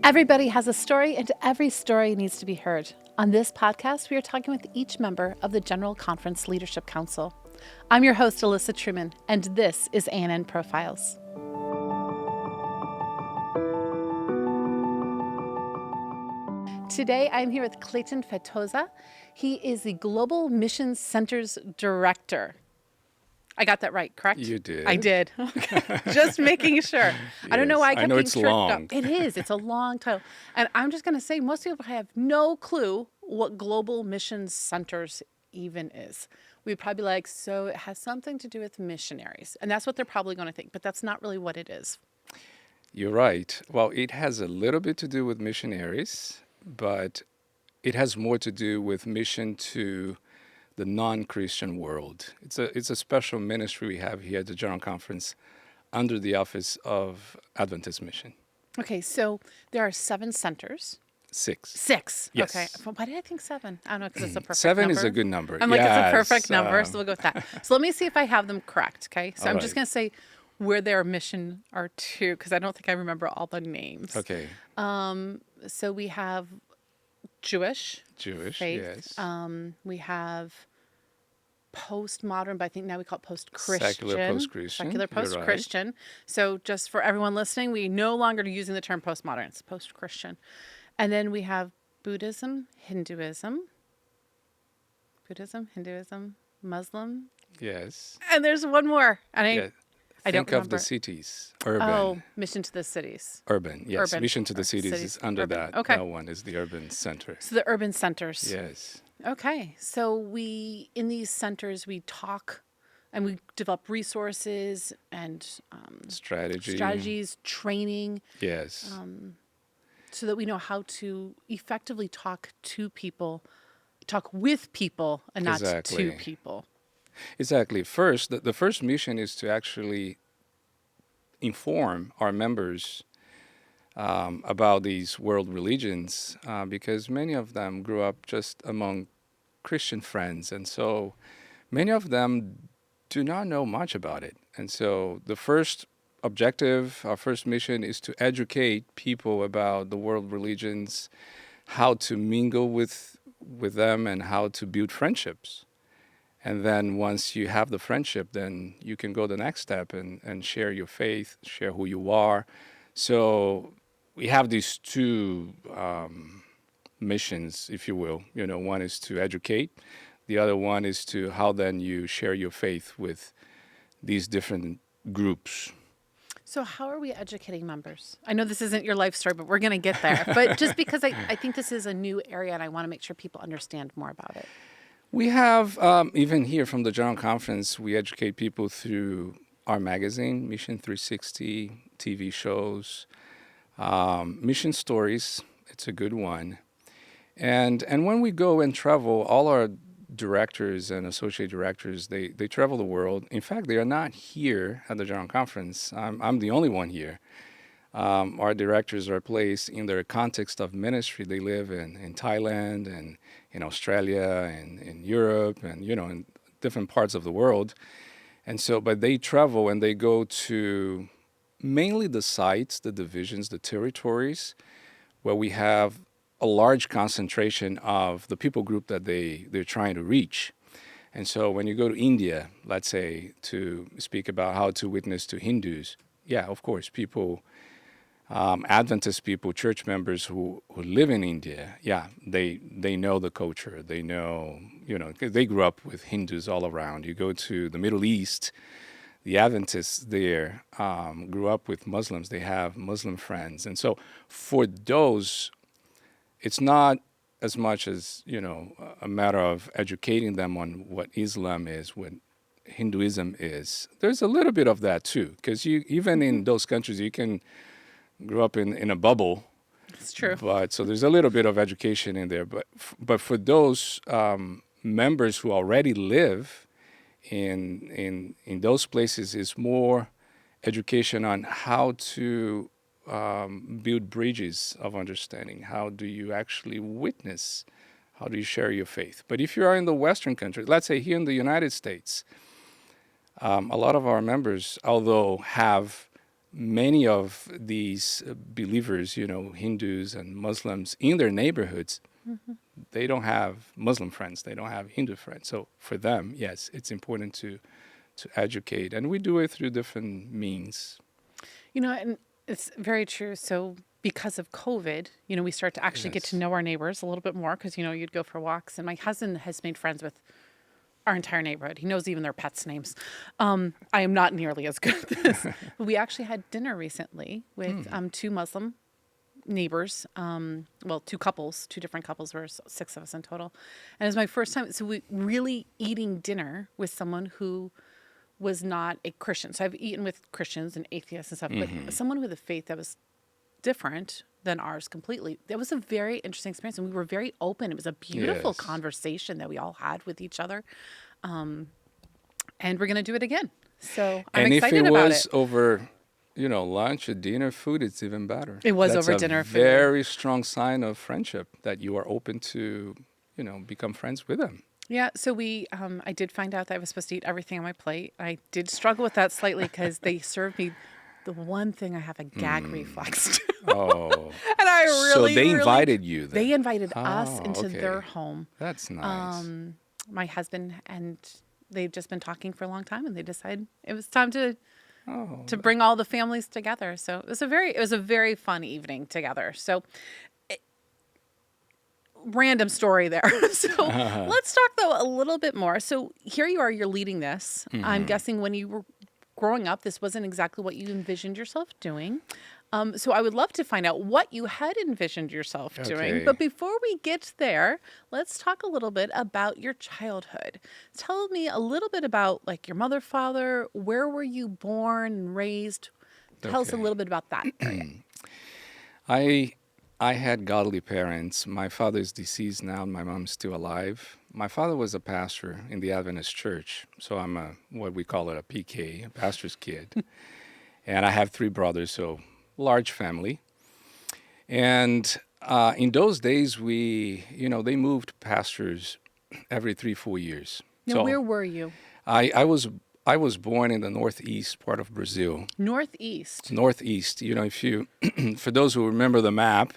Everybody has a story, and every story needs to be heard. On this podcast, we are talking with each member of the General Conference Leadership Council. I'm your host, Alyssa Truman, and this is ANN Profiles. Today, I'm here with Kleyton Feitosa. He is the Global Missions Center's Director. I got that right, correct? You did. I did. Okay. Just making sure. Yes. I don't know why I kept being it's tricked long. up. It is. It's a long title. And I'm just going to say most people have no clue what Global Missions Centers even is. We'd probably be like, so it has something to do with missionaries. And that's what they're probably going to think, but that's not really what it is. You're right. Well, it has a little bit to do with missionaries, but it has more to do with mission to the non-Christian world. It's a special ministry we have here at the General Conference under the Office of Adventist Mission. Okay, so there are 7 centers. 6. Okay. Yes. Why did I think 7? I don't know, because it's a perfect 7 number. is a good number. I'm like, yes. it's a perfect number, so we'll go with that. So let me see if I have them correct, okay? So I'm just going to say where their mission are to, because I don't think I remember all the names. Okay. So we have Jewish faith. Yes. We have postmodern, but I think now we call it post-Christian. Secular post-Christian. Secular post-Christian. Right. So just for everyone listening, we no longer are using the term postmodern. It's post-Christian. And then we have Buddhism, Hinduism, Muslim. Yes. And there's one more. And I don't Think remember. of the cities. Urban. Oh, Mission to the Cities. Urban, yes. Urban. Mission to the cities is under Urban. that. Okay. That one is the urban center. So the urban centers. Yes. Okay. So in these centers, we talk and we develop resources and strategies, training. Yes. So that we know how to effectively talk with people and not to people. Exactly. First, the first mission is to actually inform our members about these world religions because many of them grew up just among Christian friends. And so many of them do not know much about it. And so the first objective, our first mission is to educate people about the world religions, how to mingle with them and how to build friendships. And then once you have the friendship, then you can go the next step and share your faith, share who you are. So we have these 2 missions, if you will. You know, one is to educate. The other one is to how then you share your faith with these different groups. So how are we educating members? I know this isn't your life story, but we're going to get there. But just because I think this is a new area and I want to make sure people understand more about it. We have, even here from the General Conference, we educate people through our magazine, Mission 360, TV shows, Mission Stories. It's a good one. And when we go and travel, all our directors and associate directors, they travel the world. In fact, they are not here at the General Conference. I'm the only one here. Our directors are placed in their context of ministry. They live in Thailand and in Australia and in Europe and, in different parts of the world. And so, but they travel and they go to mainly the sites, the divisions, the territories where we have a large concentration of the people group that they're trying to reach. And so when you go to India, let's say, to speak about how to witness to Hindus, yeah, of course, people, Adventist people, church members who live in India, yeah, they know the culture. They know, 'cause they grew up with Hindus all around. You go to the Middle East, the Adventists there grew up with Muslims. They have Muslim friends. And so for those, it's not as much as, a matter of educating them on what Islam is, what Hinduism is. There's a little bit of that too, because even in those countries, you can grow up in a bubble. It's true. But so there's a little bit of education in there. But for those members who already live in those places, is more education on how to build bridges of understanding. How do you actually witness? How do you share your faith? But if you are in the Western countries, let's say here in the United States, a lot of our members, although have many of these believers, Hindus and Muslims in their neighborhoods, they don't have Muslim friends, they don't have Hindu friends. So for them, yes, it's important to educate, and we do it through different means. And it's very true. So because of COVID, we start to actually get to Yes. know our neighbors a little bit more because, you'd go for walks. And my husband has made friends with our entire neighborhood. He knows even their pets' names. I am not nearly as good at this. But we actually had dinner recently with two Muslim neighbors. Two couples, two different couples. There were 6 of us in total. And it was my first time. So we really eating dinner with someone who was not a Christian. So I've eaten with Christians and atheists and stuff, but someone with a faith that was different than ours completely. That was a very interesting experience, and we were very open. It was a beautiful Yes. conversation that we all had with each other, and we're going to do it again. So I'm And if excited it about was it. over, lunch or dinner, food, it's even better. It was That's over a dinner food. very strong sign of friendship that you are open to, become friends with them. Yeah, so I did find out that I was supposed to eat everything on my plate. I did struggle with that slightly because they served me the one thing I have a gag reflex to. Oh, And I so really, they really- invited you then? They invited us Oh, into okay. their home. That's nice. My husband and they've just been talking for a long time, and they decided it was time to bring all the families together. So it was a very fun evening together. So random story there. So let's talk though a little bit more. So here you are, you're leading this. I'm guessing when you were growing up, this wasn't exactly what you envisioned yourself doing. So I would love to find out what you had envisioned yourself doing. Okay. But before we get there, let's talk a little bit about your childhood. Tell me a little bit about like your mother, father, where were you born and raised? Tell us a Okay. little bit about that area. I had godly parents. My father is deceased now. My mom's still alive. My father was a pastor in the Adventist church, so I'm what we call it a PK, a pastor's kid. And I have 3 brothers, so large family. And in those days, they moved pastors every 3-4 years. Now, where were you? I was born in the northeast part of Brazil. Northeast. Northeast, if you, for those who remember the map,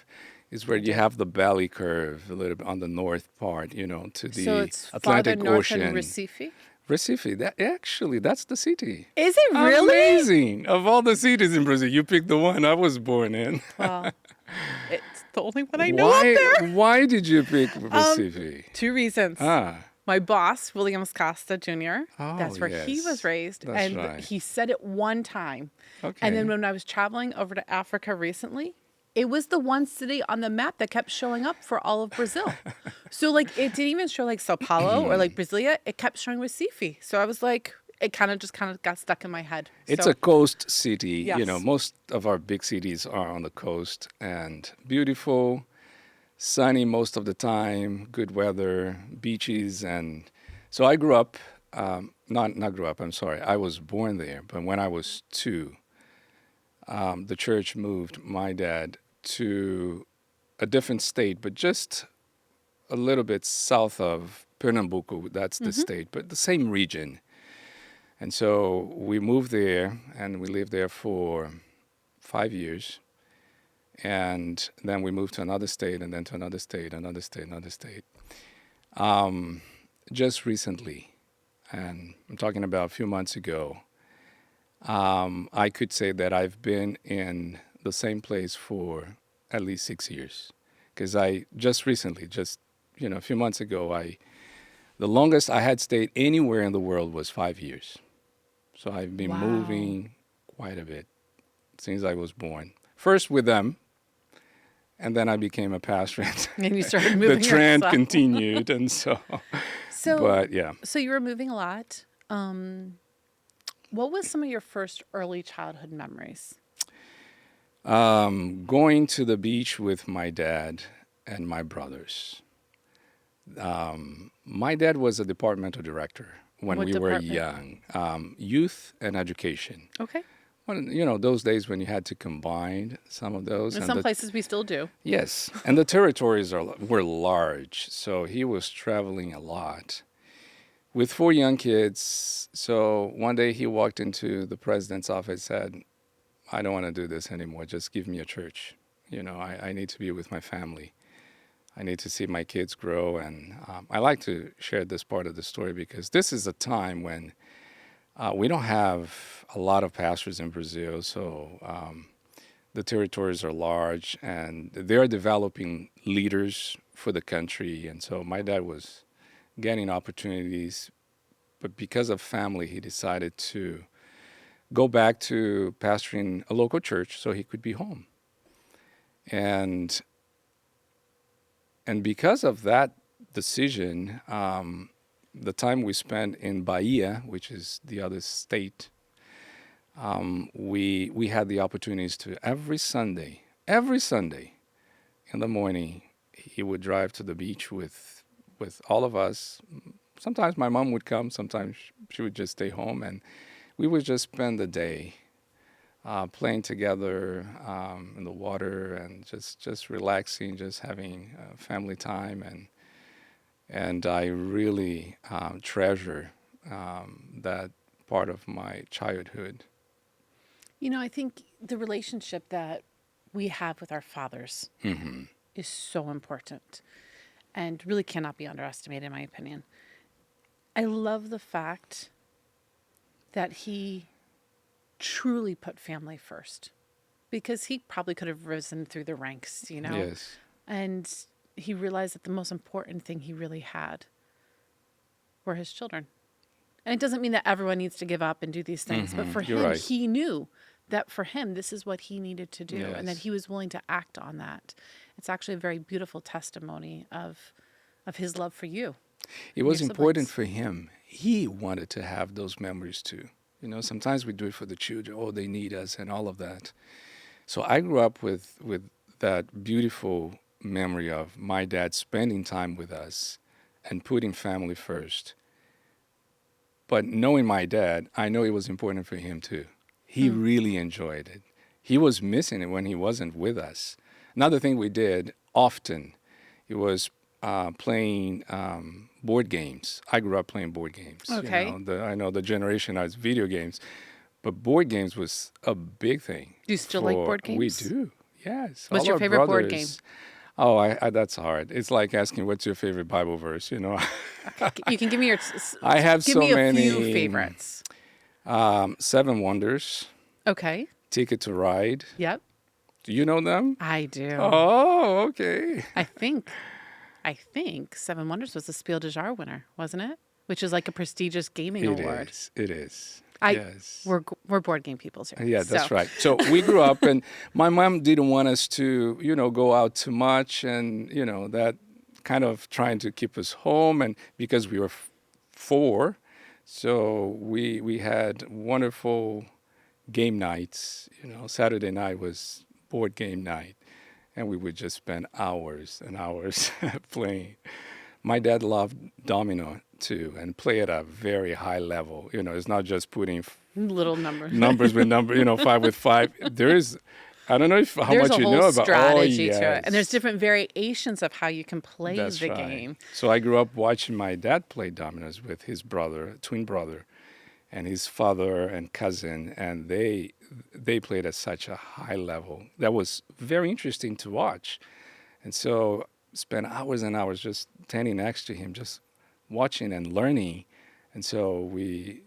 is where you have the valley curve a little bit on the north part, to the So it's farther Atlantic north Ocean. than Recife? Recife, that's the city. Is it really? Amazing! Of all the cities in Brazil, you picked the one I was born in. Well, it's the only one I know up there. Why did you pick Recife? 2 reasons. My boss, Williams Costa Jr., that's where he yes. was raised. That's And right. he said it one time. Okay. And then when I was traveling over to Africa recently, it was the one city on the map that kept showing up for all of Brazil. So like it didn't even show like Sao Paulo or like Brasilia. It kept showing Recife. So I was like, it kind of got stuck in my head. It's So- a coast city. Yes. Most of our big cities are on the coast, and beautiful, sunny most of the time, good weather, beaches. And so I grew up, not grew up, I'm sorry. I was born there, but when I was 2, the church moved my dad to a different state, but just a little bit south of Pernambuco. That's the state, but the same region. And so we moved there, and we lived there for 5 years. And then we moved to another state, and then to another state, another state, another state. Just recently, and I'm talking about a few months ago, I could say that I've been in the same place for at least 6 years. Because I just recently, a few months ago, the longest I had stayed anywhere in the world was 5 years. So I've been Wow. moving quite a bit since I was born. First with them, and then I became a pastor. And you started The moving trend yourself. continued, and so. But yeah, So you were moving a lot. What was some of your first early childhood memories? going to the beach with my dad and my brothers. My dad was a departmental director when What we were department? young, youth and education. Okay. Well, those days when you had to combine some of those. In and some the- places we still do. Yes, and the territories were large, so he was traveling a lot with 4 young kids. So one day he walked into the president's office and said, I don't want to do this anymore. Just give me a church. I need to be with my family. I need to see my kids grow. And I like to share this part of the story because this is a time when we don't have a lot of pastors in Brazil. So the territories are large and they're developing leaders for the country. And so my dad was getting opportunities, but because of family, he decided to go back to pastoring a local church so he could be home. And because of that decision, the time we spent in Bahia, which is the other state, we had the opportunities to every Sunday in the morning, he would drive to the beach with all of us. Sometimes my mom would come, sometimes she would just stay home, and we would just spend the day playing together in the water and just relaxing, just having family time. And I really treasure that part of my childhood. I think the relationship that we have with our fathers is so important and really cannot be underestimated, in my opinion. I love the fact that he truly put family first, because he probably could have risen through the ranks, Yes. and he realized that the most important thing he really had were his children. And it doesn't mean that everyone needs to give up and do these things, but for You're him, right. he knew that for him, this is what he needed to do, and that Yes. he was willing to act on that. It's actually a very beautiful testimony of his love for you. It was your important siblings. for him. He wanted to have those memories too. Sometimes we do it for the children. Oh, they need us and all of that. So I grew up with that beautiful memory of my dad spending time with us and putting family first. But knowing my dad, I know it was important for him too. He really enjoyed it. He was missing it when he wasn't with us. Another thing we did often, it was playing board games. I grew up playing board games. Okay. I know the generation has video games, but board games was a big thing. Do you still like board We games? do, yes. What's All your our favorite board game? brothers. Oh, I that's hard. It's like asking what's your favorite Bible verse. You can give me I have give so me a many. few favorites. 7 Wonders, Okay. Ticket to Ride. Yep. Do you know them? I do. Oh, okay. I think Seven Wonders was the Spiel des Jahres winner, wasn't it? Which is like a prestigious gaming award. It is. I Yes. we're board game people here. Yeah, that's so. right. So we grew up, and my mom didn't want us to, go out too much, and that kind of trying to keep us home, and because we were 4, so we had wonderful game nights. Saturday night was board game night, and we would just spend hours and hours playing. My dad loved domino too, and play at a very high level. It's not just putting Little number. numbers with number, 5 with 5. There is, I don't know how There's much a you whole know about. strategy yes. to it, and there's different variations of how you can play That's the right. game. So I grew up watching my dad play dominoes with his brother, twin brother, and his father and cousin, and they played at such a high level. That was very interesting to watch. And so spent hours and hours just standing next to him, just watching and learning. And so we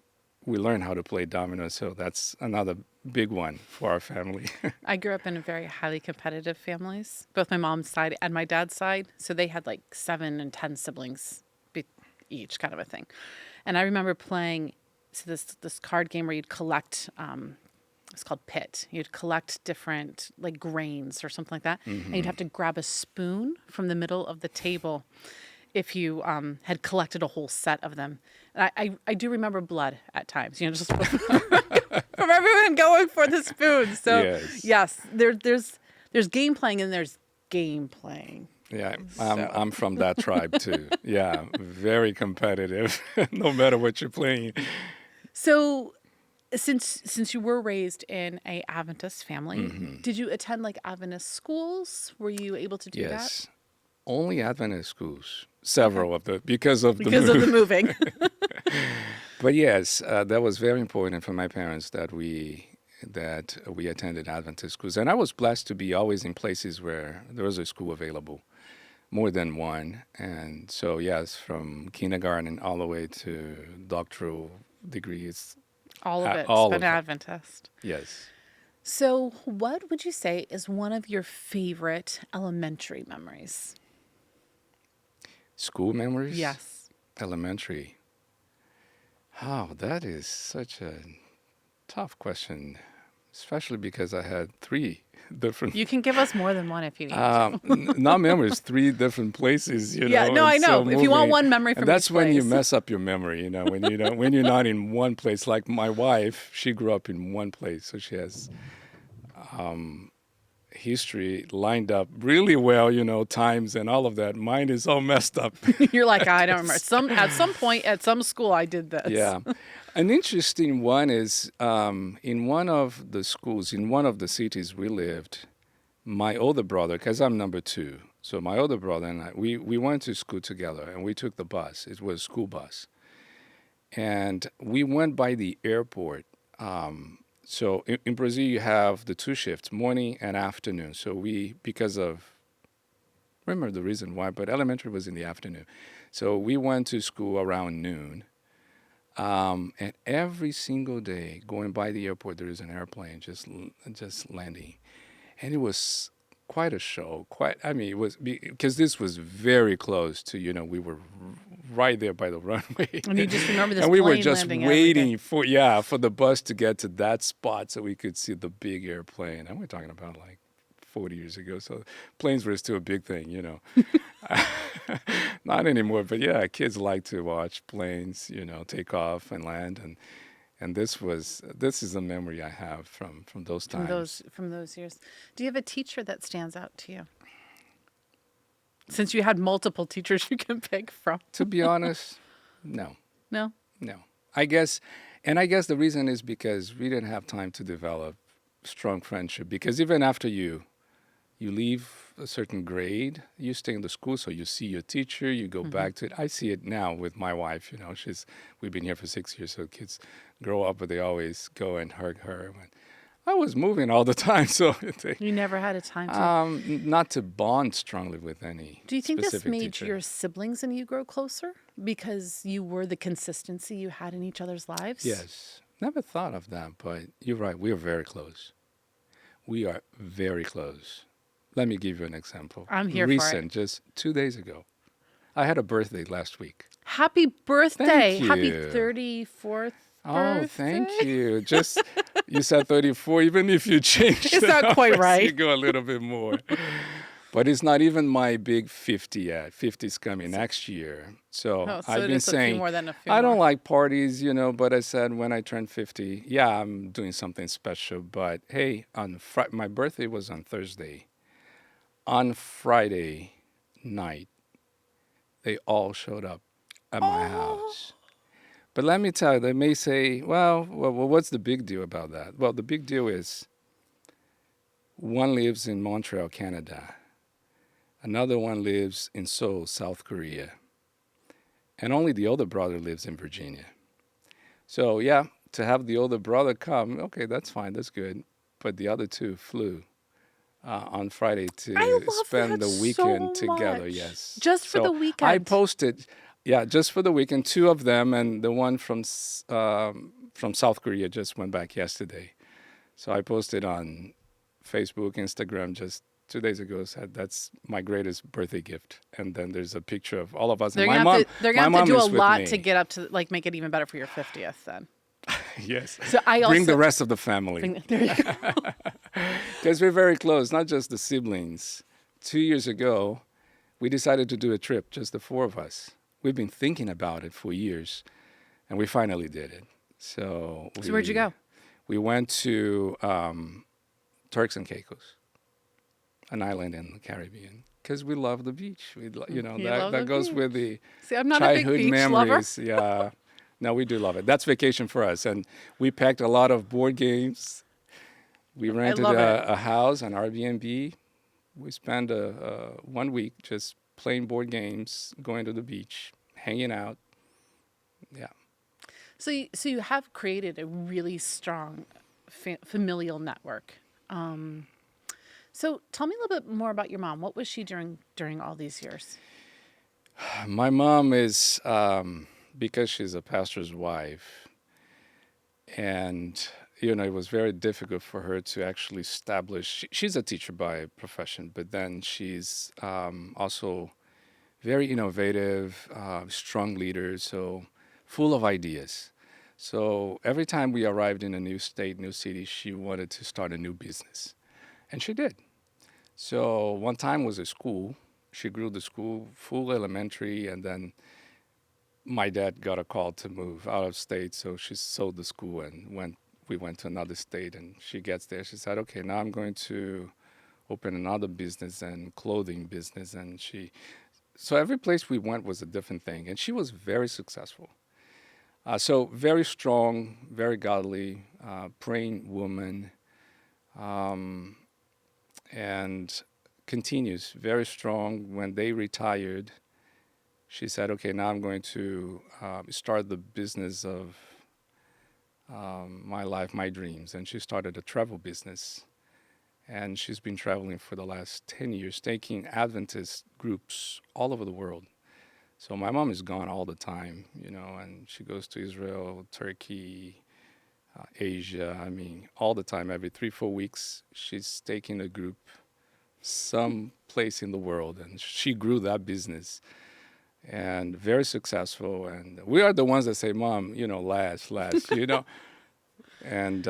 learned how to play dominoes. So that's another big one for our family. I grew up in very highly competitive families, both my mom's side and my dad's side. So they had like 7 and 10 siblings each, kind of a thing. And I remember playing this card game where you'd collect. It's called Pit. You'd collect different like grains or something like that, and you'd have to grab a spoon from the middle of the table if you had collected a whole set of them. And I do remember blood at times, just from everyone going for the spoon. So yes, there's game playing and there's game playing. Yeah, I'm from that tribe too. Yeah, very competitive, no matter what you're playing. So, since you were raised in a Adventist family, did you attend like Adventist schools? Were you able to do Yes, only Adventist schools. Several of the because of that? Because of the moving. But yes, that was very important for my parents that we that we attended Adventist schools. And I was blessed to be always in places where there was a school available, more than one. And so, yes, from kindergarten all the way to doctoral degrees, All of it's all been of it. Adventist. Yes. So, what would you say is one of your favorite elementary memories? School memories? Yes. Elementary. Oh, that is such a tough question, especially because I had three different. You can give us more than one if you need to. Not memories, three different places, Yeah, know. no, I And so know. If you want moving, one memory from and that's each when you place. mess up your memory, when when you're not in one place. Like my wife, she grew up in one place, so she has history lined up really well, times and all of that. Mine is all messed up. You're like, I don't remember. At some point at some school I did this. Yeah. An interesting one is in one of the schools, in one of the cities we lived, my older brother, because I'm number two, so my older brother and I, we went to school together and we took the bus. It was a school bus. And we went by the airport. So in Brazil, you have the two shifts, morning and afternoon. So because of, I remember the reason why, but elementary was in the afternoon. So we went to school around noon. And every single day, going by the airport, there is an airplane just landing, and it was quite a show. It was because this was very close to, we were right there by the runway, And you just remember this and we were plane just landing every day. waiting for the bus to get to that spot so we could see the big airplane. And we're talking about like 40 years ago, so planes were still a big thing. Not anymore, but yeah, kids like to watch planes, take off and land, and this is a memory I have from those times. From those years. Do you have a teacher that stands out to you? Since you had multiple teachers you can pick from. To be honest, no, No? I guess the reason is because we didn't have time to develop strong friendship. Because even after you leave a certain grade, you stay in the school, so you see your teacher, you go back to it. I see it now with my wife, we've been here for 6 years, so kids grow up, but they always go and hug her. I was moving all the time, so You never had a time to. not to bond strongly with any Do you think this specific made teacher. your siblings and you grow closer because you were the consistency you had in each other's lives? Yes. Never thought of that, but you're right. We are very close. We are very close. Let me give you an example. I'm here for it. Just 2 days ago. I had a birthday last week. Happy birthday. Thank Happy you. 34th Oh, birthday. thank you. You said 34, even if you changed It's the not quite numbers, right. You go a little bit more. But it's not even my big 50 yet. 50 is coming next year. So Oh, so I've it been is a few saying, more than a few I don't more. like parties, but I said when I turn 50, yeah, I'm doing something special. But hey, my birthday was on Thursday. On Friday night, they all showed up at my house. But let me tell you, they may say, well, what's the big deal about that? Well, the big deal is one lives in Montreal, Canada. Another one lives in Seoul, South Korea. And only the older brother lives in Virginia. So, yeah, to have the older brother come, okay, that's fine, that's good. But the other two flew on Friday to I love spend that the weekend so together, much. yes. Just for the weekend. I posted, just for the weekend, two of them, and the one from South Korea just went back yesterday. So I posted on Facebook, Instagram just 2 days ago, said that's my greatest birthday gift. And then there's a picture of all of us. They're And going to have to do a is with lot me. to get up to, make it even better for your 50th then. Yes. So I also Bring the rest of the family. There you go. Because we're very close, not just the siblings. 2 years ago, we decided to do a trip, just the four of us. We've been thinking about it for years, and we finally did it. So where'd you go? We went to Turks and Caicos, an island in the Caribbean, because we love the beach. That goes beach. with the See, I'm not a big childhood beach memories. Yeah. No, we do love it. That's vacation for us. And we packed a lot of board games. We rented love it. a house, an Airbnb. We spent 1 week just playing board games, going to the beach, hanging out. Yeah. So you have created a really strong familial network. So tell me a little bit more about your mom. What was she during all these years? My mom is, because she's a pastor's wife, and it was very difficult for her to actually establish. She's a teacher by profession, but then she's also very innovative, strong leader, so full of ideas. So every time we arrived in a new state, new city, she wanted to start a new business, and she did. So one time was a school. She grew the school full elementary, and then my dad got a call to move out of state, so she sold the school and we went to another state. And she gets there, she said, okay, now I'm going to open another business and clothing business. And so every place we went was a different thing, and she was very successful. So very strong, very godly, praying woman, and continues very strong. When they retired, she said, okay, now I'm going to start the business of my life, my dreams. And she started a travel business. And she's been traveling for the last 10 years, taking Adventist groups all over the world. So my mom is gone all the time, and she goes to Israel, Turkey, Asia. I mean, all the time, every 3-4 weeks, she's taking a group some place in the world. And she grew that business and very successful. And we are the ones that say, Mom, last, And,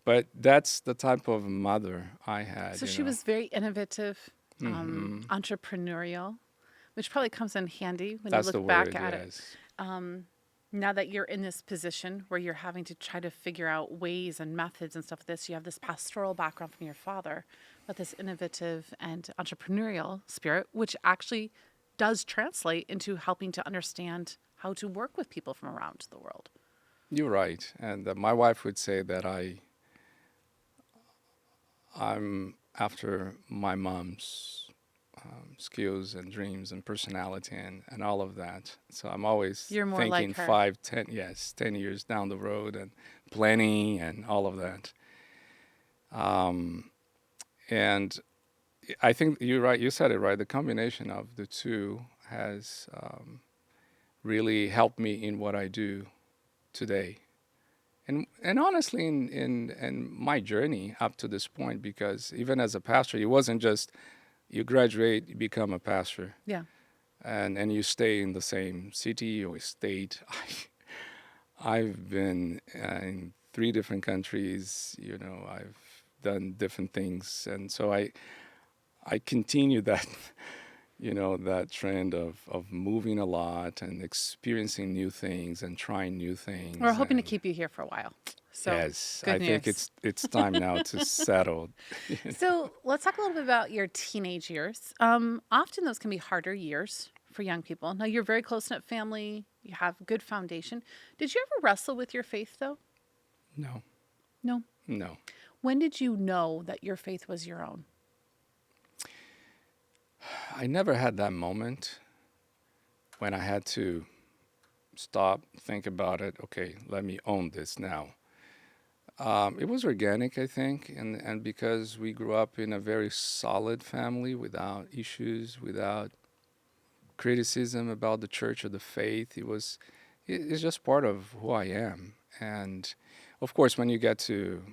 but that's the type of mother I had. So she was very innovative, entrepreneurial, which probably comes in handy when That's you the look back word, at yes. it. Now that you're in this position where you're having to try to figure out ways and methods and stuff like this, you have this pastoral background from your father, but this innovative and entrepreneurial spirit, which actually does translate into helping to understand how to work with people from around the world. You're right. And my wife would say that I'm after my mom's skills and dreams and personality and all of that. So I'm always You're more thinking like her. 5, 10, 10 years down the road and planning and all of that. And I think you're right. You said it right. The combination of the two has really helped me in what I do today. And honestly, in my journey up to this point, because even as a pastor, it wasn't just you graduate, you become a pastor, Yeah. and you stay in the same city or state. I've been in 3 different countries. I've done different things, and so I continue that that trend of moving a lot and experiencing new things and trying new things. We're hoping to keep you here for a while. So Yes, good I think news. it's time now to settle. So let's talk a little bit about your teenage years. Often those can be harder years for young people. Now you're a very close-knit family. You have a good foundation. Did you ever wrestle with your faith, though? No, No. no. When did you know that your faith was your own? I never had that moment when I had to stop, think about it. Okay, let me own this now. It was organic, I think, and because we grew up in a very solid family without issues, without criticism about the church or the faith, it's just part of who I am. And of course, when you get to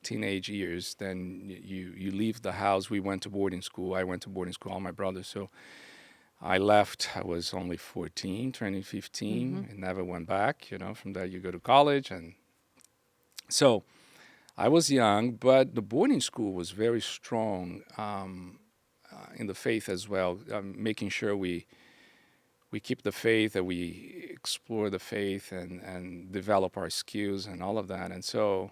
teenage years, then you leave the house. We went to boarding school. I went to boarding school, all my brothers. So I left. I was only 14, turning 15, and never went back. From there you go to college, and so I was young, but the boarding school was very strong in the faith as well, making sure we keep the faith, that we explore the faith and develop our skills and all of that. And so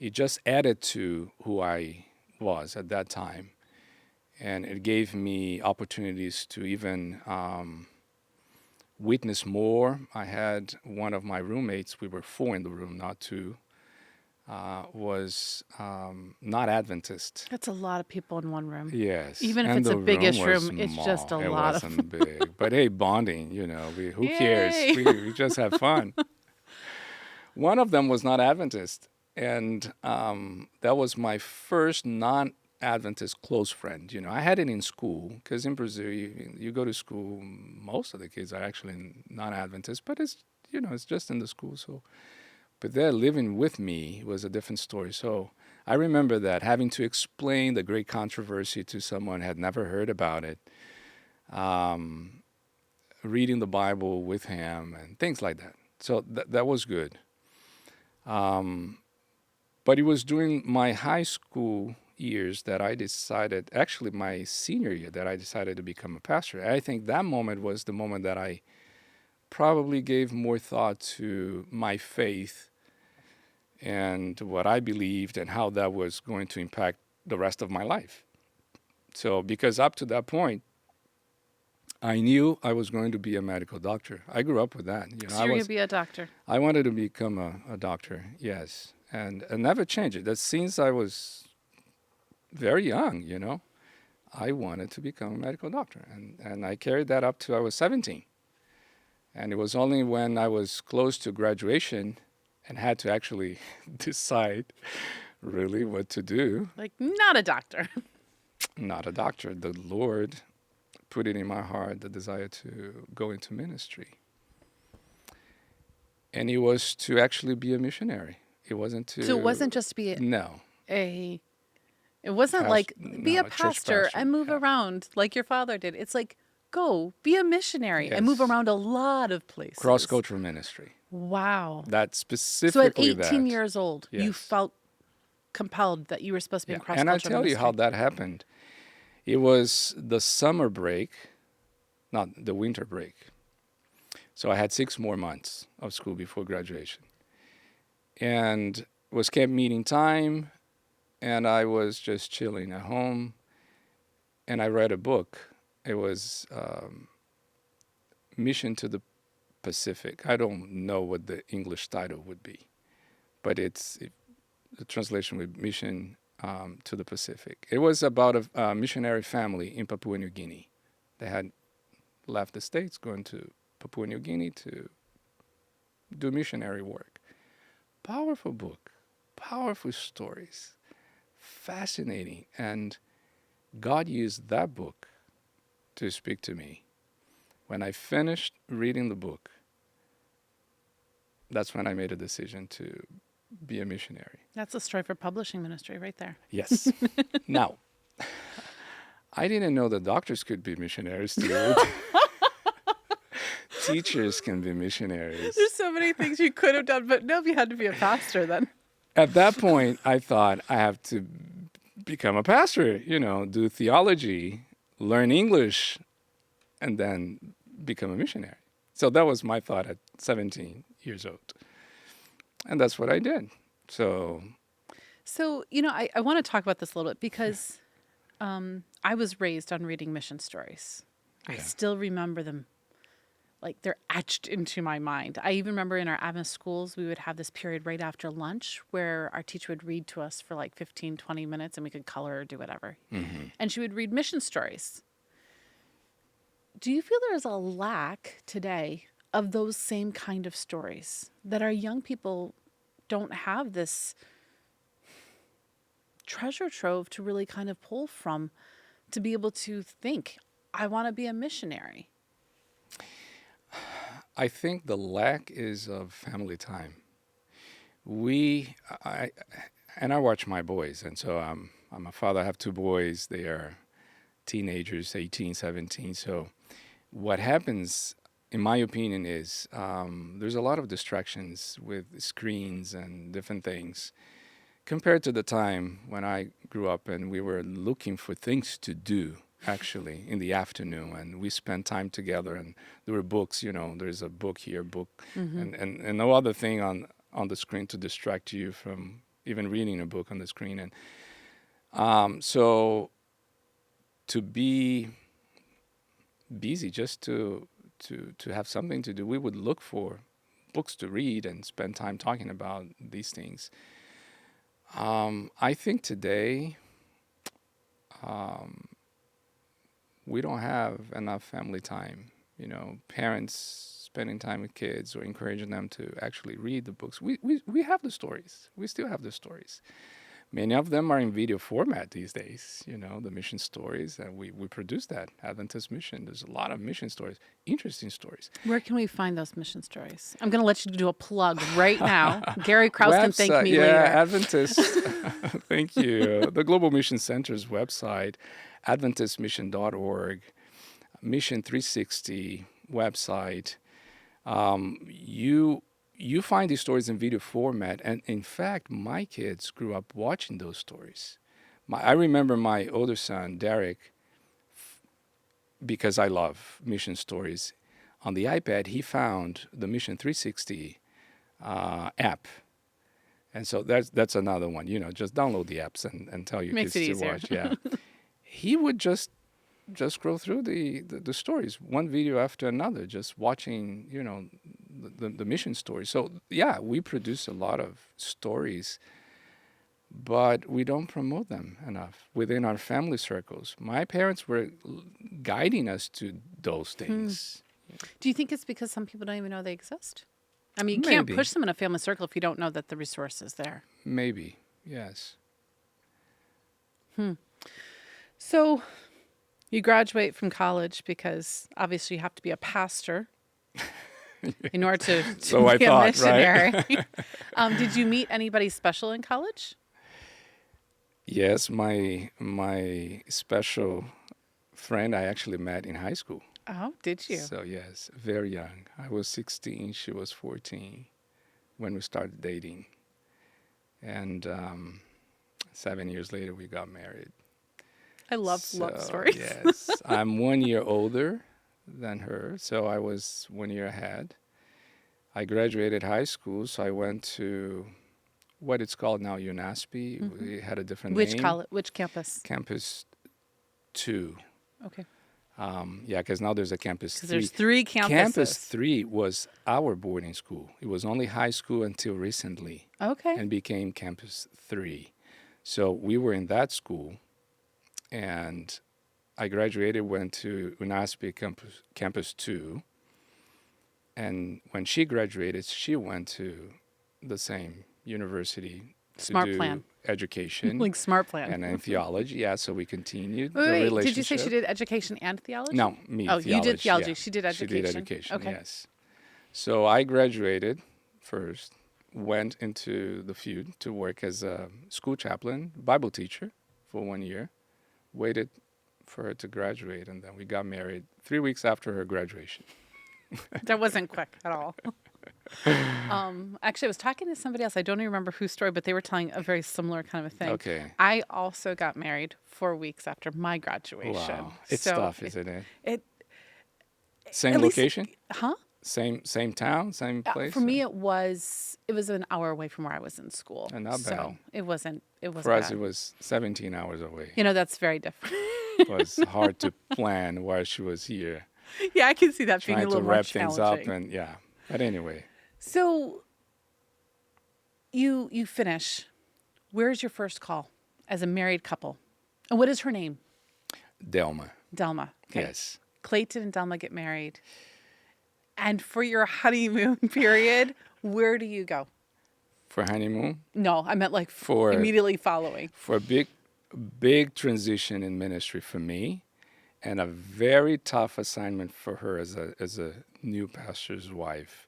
it just added to who I was at that time. And it gave me opportunities to even witness more. I had one of my roommates, we were 4 in the room, not 2, was not Adventist. That's a lot of people in one room. Yes. Even if and it's the a biggish was room, it's small. just a it lot of. wasn't big. But hey, bonding, who Yay! cares? We just have fun. One of them was not Adventist. And that was my first non-Adventist close friend. You know, I had it in school because in Brazil, you go to school. Most of the kids are actually non-Adventist, but it's just in the school. So, but they're living with me was a different story. So I remember that having to explain the great controversy to someone who had never heard about it, um, reading the Bible with him and things like that. So that was good. Um, but it was during my high school years that I decided, actually my senior year, that I decided to become a pastor. I think that moment was the moment that I probably gave more thought to my faith and what I believed and how that was going to impact the rest of my life. So, because up to that point, I knew I was going to be a medical doctor. I grew up with that. So you're going to be a doctor. I wanted to become a doctor, yes. And never change it. That since I was very young, I wanted to become a medical doctor. And I carried that up to I was 17. And it was only when I was close to graduation and had to actually decide really what to do. Like, not a doctor. Not a doctor. The Lord put it in my heart, the desire to go into ministry. And it was to actually be a missionary. It wasn't to... So it wasn't just to be No. It wasn't like, be a church pastor and move yeah. around like your father did. It's like, go, be a missionary and move Yes. around a lot of places. Cross-cultural ministry. Wow. That So specifically at 18 that. years old, you Yes. felt compelled that you were supposed to be in Yeah. cross-cultural And I tell you how that happened. It was the summer break, not the winter break. So I had 6 more months of school before graduation. And it was camp meeting time, and I was just chilling at home, and I read a book. It was Mission to the Pacific. I don't know what the English title would be, but the translation would Mission to the Pacific. It was about a missionary family in Papua New Guinea. They had left the States, going to Papua New Guinea to do missionary work. Powerful book, powerful stories, fascinating. And God used that book to speak to me. When I finished reading the book, that's when I made a decision to be a missionary. That's a story for publishing ministry right there. Yes. Now, I didn't know that doctors could be missionaries too. Teachers can be missionaries. There's so many things you could have done, but no, you had to be a pastor then. At that point, I thought I have to become a pastor, do theology, learn English, and then become a missionary. So that was my thought at 17 years old. And that's what I did. So, I want to talk about this a little bit because I was raised on reading mission stories. Yeah. I still remember them. Like they're etched into my mind. I even remember in our Adventist schools, we would have this period right after lunch where our teacher would read to us for like 15, 20 minutes and we could color or do whatever. Mm-hmm. And she would read mission stories. Do you feel there is a lack today of those same kind of stories, that our young people don't have this treasure trove to really kind of pull from, to be able to think, I want to be a missionary? I think the lack is of family time. I watch my boys, and so I'm a father. I have 2 boys. They are teenagers, 18, 17. So what happens, in my opinion, is there's a lot of distractions with screens and different things compared to the time when I grew up and we were looking for things to do actually in the afternoon, and we spent time together, and there were books, there's a book here, mm-hmm. and no other thing on the screen to distract you from even reading a book on the screen. And so to be busy, just to have something to do, we would look for books to read and spend time talking about these things. I think today we don't have enough family time. Parents spending time with kids or encouraging them to actually read the books. We have the stories. We still have the stories. Many of them are in video format these days, the mission stories, and we produce that. Adventist Mission, there's a lot of mission stories, interesting stories. Where can we find those mission stories? I'm going to let you do a plug right now. Gary Krause can thank me later. Adventist, thank you. The Global Mission Center's website, adventistmission.org, Mission 360 website. You find these stories in video format, and in fact, my kids grew up watching those stories. I remember my older son, Derek, because I love mission stories, on the iPad, he found the Mission 360 app. And so that's another one, just download the apps and tell your Makes kids it to easier. watch. Yeah. He would just scroll through the stories, one video after another, just watching, the mission stories. So, yeah, we produce a lot of stories, but we don't promote them enough within our family circles. My parents were guiding us to those things. Do you think it's because some people don't even know they exist? I mean, you can't Maybe. push them in a family circle if you don't know that the resource is there. Maybe, yes. So you graduate from college because obviously you have to be a pastor in order to So I be thought, a missionary. right? Did you meet anybody special in college? Yes, my special friend I actually met in high school. Oh, did you? So yes, very young. I was 16, she was 14 when we started dating. And 7 years later, we got married. I love love So, stories. Yes, I'm 1 year older than her, so I was 1 year ahead. I graduated high school, so I went to what it's called now, UNASP. We had a different Which name. college? Which campus? Campus 2. Okay. Yeah, because now there's a Campus 3. Because there's 3 campuses. Campus 3 was our boarding school. It was only high school until recently Okay. and became Campus 3. So we were in that school, and I graduated, went to UNASP Campus 2, and when she graduated, she went to the same university to Smart do plan. education Like smart plan. and then theology. Yeah, so we continued the Wait, relationship. did you say she did education and theology? No, me. Oh, you did theology. Yeah. She did She education. did education, Okay. yes. So I graduated first, went into the field to work as a school chaplain, Bible teacher for 1 year, waited for her to graduate, and then we got married 3 weeks after her graduation. That wasn't quick at all. Actually, I was talking to somebody else. I don't even remember whose story, but they were telling a very similar kind of a thing. Okay. I also got married 4 weeks after my graduation. Wow. It's So tough, isn't it? It Same at least- location? huh? Same town? Same place? For me, it was an hour away from where I was in school. Not So bad. it wasn't. It wasn't. For us, bad. it was 17 hours away. That's very different. It was hard to plan while she was here, Yeah, I can see that being a trying to little more wrap things up, challenging. and yeah. But anyway, So you finish. Where's your first call as a married couple? And what is her name? Delma. Delma. Okay. Yes. Kleyton and Delma get married. And for your honeymoon period, where do you go? For honeymoon, No, I meant like For- immediately following. for a big transition in ministry for me, and a very tough assignment for her as a new pastor's wife.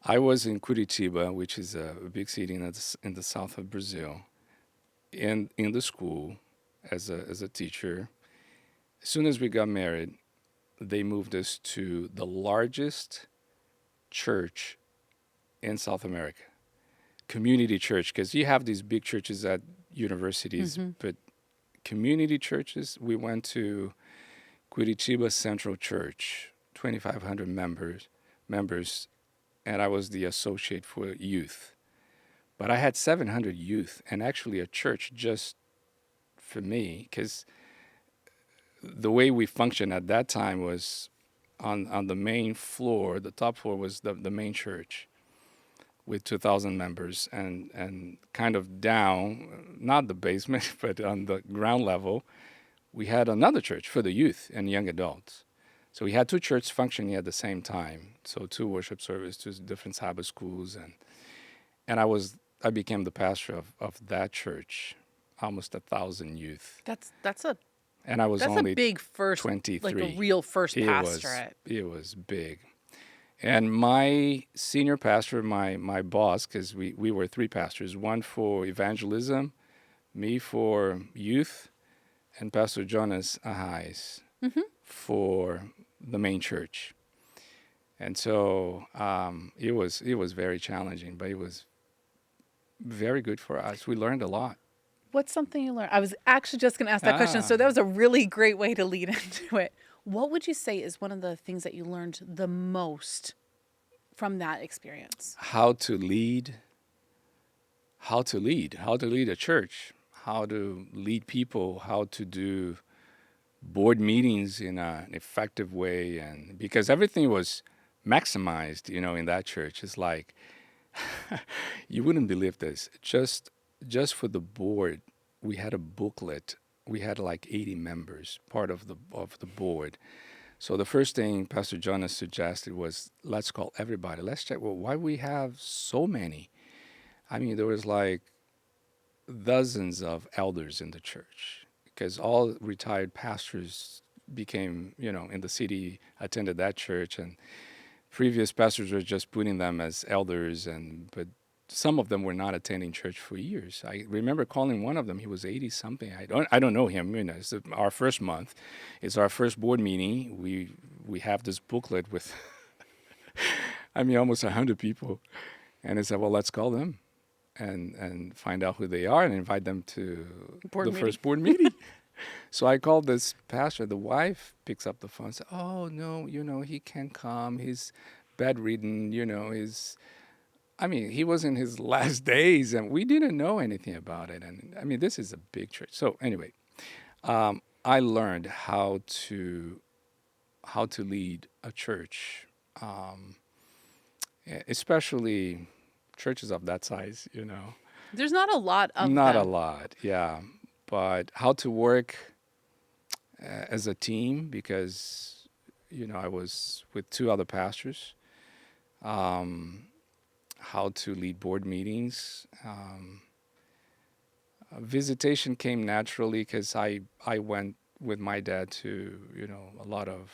I was in Curitiba, which is a big city in the south of Brazil, in the school as a teacher. As soon as we got married, they moved us to the largest church in South America, community church, because you have these big churches at universities, but community churches, we went to Curitiba Central Church, 2,500 members, and I was the associate for youth. But I had 700 youth, and actually a church just for me, because the way we functioned at that time was on the main floor, the top floor was the main church with 2,000 members, and kind of down, not the basement, but on the ground level, we had another church for the youth and young adults. So we had two churches functioning at the same time. So two worship services, two different Sabbath schools, and I became the pastor of that church, almost 1,000 youth, That's a and I was that's a only big first, like a 23. real first It pastorate. was big. And my senior pastor, my boss, because we were three pastors, one for evangelism, me for youth, and Pastor Jonas Ahais for the main church. And so it was very challenging, but it was very good for us. We learned a lot. What's something you learned? I was actually just going to ask that question. Ah, So that was a really great way to lead into it. What would you say is one of the things that you learned the most from that experience? how to lead, how to lead a church, how to lead people, how to do board meetings in an effective way, and because everything was maximized, in that church. It's like you wouldn't believe this. Just for the board, we had a booklet. We had like 80 members, part of the board. So the first thing Pastor Jonas suggested was, let's call everybody. Let's check. Well, why we have so many? I mean, there was like dozens of elders in the church because all retired pastors became, in the city, attended that church, and previous pastors were just putting them as elders, but some of them were not attending church for years. I remember calling one of them. He was 80 something. I don't know him. It's our first month. It's our first board meeting. We have this booklet with almost 100 people, and I said, well, let's call them and find out who they are and invite them to Board the meeting. first board meeting. So I called this pastor. The wife picks up the phone and said, oh, no, he can't come. He's bedridden, he was in his last days, and we didn't know anything about it. And this is a big church. So anyway, I learned how to lead a church, especially churches of that size, There's not a lot of Not a them. lot, yeah. But how to work as a team, because, I was with two other pastors. How to lead board meetings. Visitation came naturally because I went with my dad to, a lot of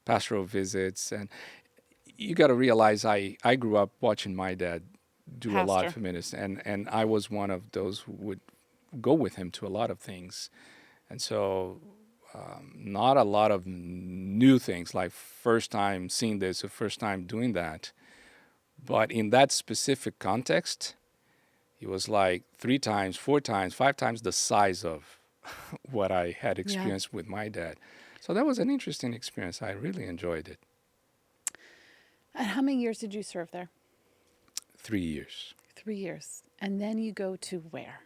pastoral visits. And you got to realize I grew up watching my dad do a lot Pastor. of ministry, and I was one of those who would go with him to a lot of things. And so not a lot of new things, like first time seeing this or first time doing that. But in that specific context, it was like 3 times, 4 times, 5 times the size of what I had experienced with my dad. So that was an interesting experience. I really enjoyed it. And how many years did you serve there? 3 years. 3 years. And then you go to where?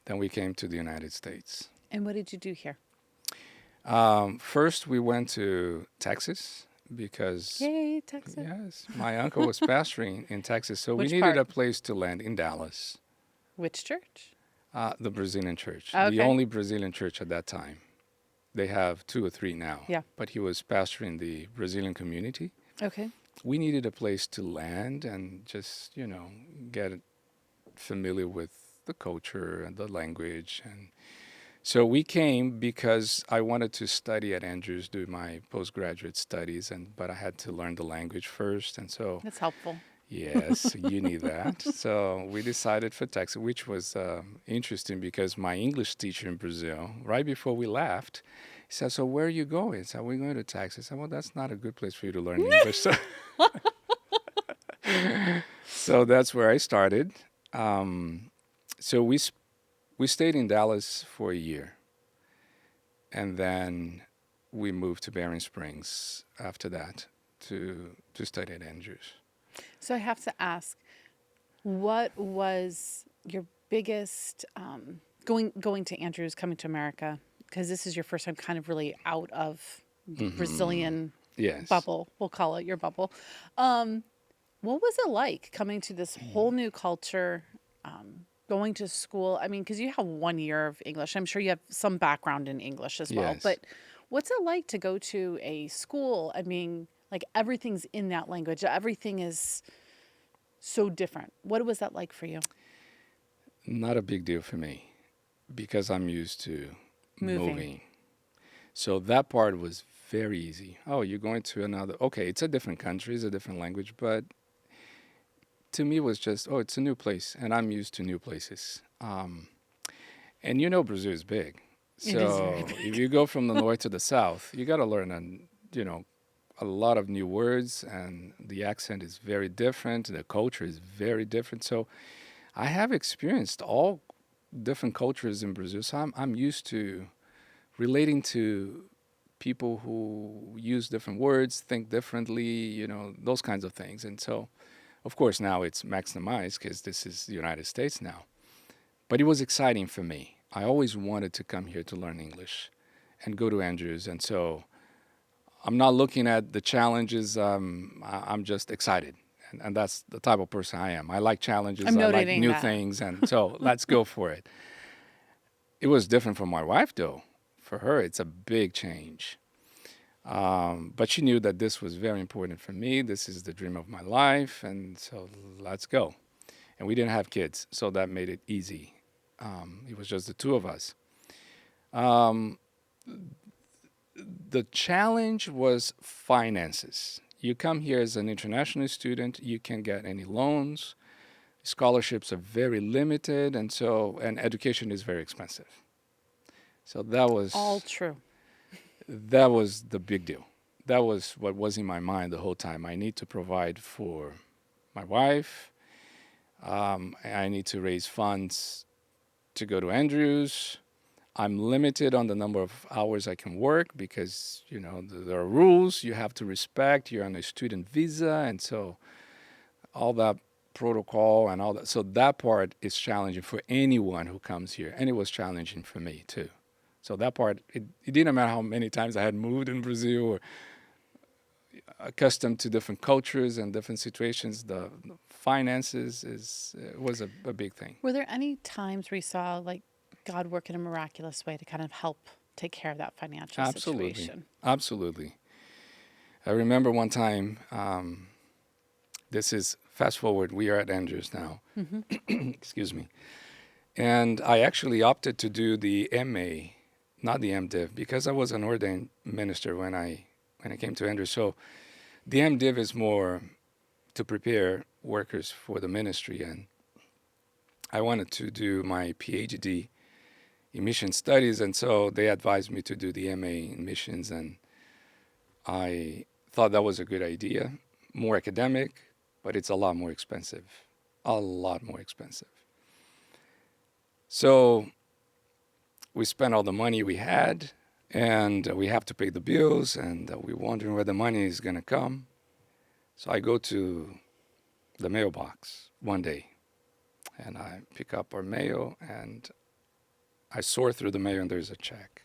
Then we came to the United States. And what did you do here? First, we went to Texas because, Yay, Texas. yes, my uncle was pastoring in Texas. So Which we needed part? a place to land in Dallas, Which church? the Brazilian church, Okay. the only Brazilian church at that time. They have 2 or 3 now. Yeah. But he was pastoring the Brazilian community. Okay. We needed a place to land and just, get familiar with the culture and the language. And so we came because I wanted to study at Andrews, do my postgraduate studies, but I had to learn the language first. And so, That's helpful. yes, you need that. So we decided for Texas, which was interesting because my English teacher in Brazil, right before we left, he said, so where are you going? I said, we're going to Texas. I said, well, that's not a good place for you to learn English. So that's where I started. So we stayed in Dallas for a year. And then we moved to Bering Springs after that to study at Andrews. So I have to ask, what was your biggest going to Andrews, coming to America? Because this is your first time kind of really out of the Brazilian Yes. bubble. We'll call it your bubble. What was it like coming to this whole new culture, going to school? Because you have 1 year of English. I'm sure you have some background in English as well. Yes. But What's it like to go to a school? I mean, like everything's in that language. Everything is so different. What was that like for you? Not a big deal for me because I'm used to Moving. moving. So that part was very easy. Oh, you're going to another. Okay, it's a different country, it's a different language, but to me it was just, oh, it's a new place, and I'm used to new places. And Brazil is big. It is very So if big. you go from the north to the south, you got to learn a lot of new words, and the accent is very different. The culture is very different. So I have experienced all different cultures in Brazil. So I'm used to relating to people who use different words, think differently, those kinds of things. And so, of course, now it's maximized because this is the United States now. But it was exciting for me. I always wanted to come here to learn English and go to Andrews. And so I'm not looking at the challenges. I'm just excited. And that's the type of person I am. I like challenges. I'm I like notating new that. things. And so let's go for it. It was different for my wife, though. For her, it's a big change. But she knew that this was very important for me. This is the dream of my life. And so let's go. And we didn't have kids, so that made it easy. It was just the two of us. Um, the challenge was finances. You come here as an international student, you can't get any loans. Scholarships are very limited, and education is very expensive. So All true. that was the big deal. That was what was in my mind the whole time. I need to provide for my wife. I need to raise funds to go to Andrews. I'm limited on the number of hours I can work because, there are rules you have to respect. You're on a student visa. And so all that protocol and all that. So that part is challenging for anyone who comes here. And it was challenging for me too. So that part, it didn't matter how many times I had moved in Brazil or accustomed to different cultures and different situations. The finances was a big thing. Were there any times where you saw like God work in a miraculous way to kind of help take care of that financial Absolutely, situation? absolutely. I remember one time. This is fast forward. We are at Andrews now. Mm-hmm. Excuse me. And I actually opted to do the MA, not the MDiv, because I was an ordained minister when I came to Andrews. So the MDiv is more to prepare workers for the ministry, and I wanted to do my PhD in mission studies, and so they advised me to do the MA in missions, and I thought that was a good idea. More academic, but it's a lot more expensive. A lot more expensive. So we spent all the money we had, and we have to pay the bills, and we're wondering where the money is going to come. So I go to the mailbox one day, and I pick up our mail, and I sort through the mail, and there's a check.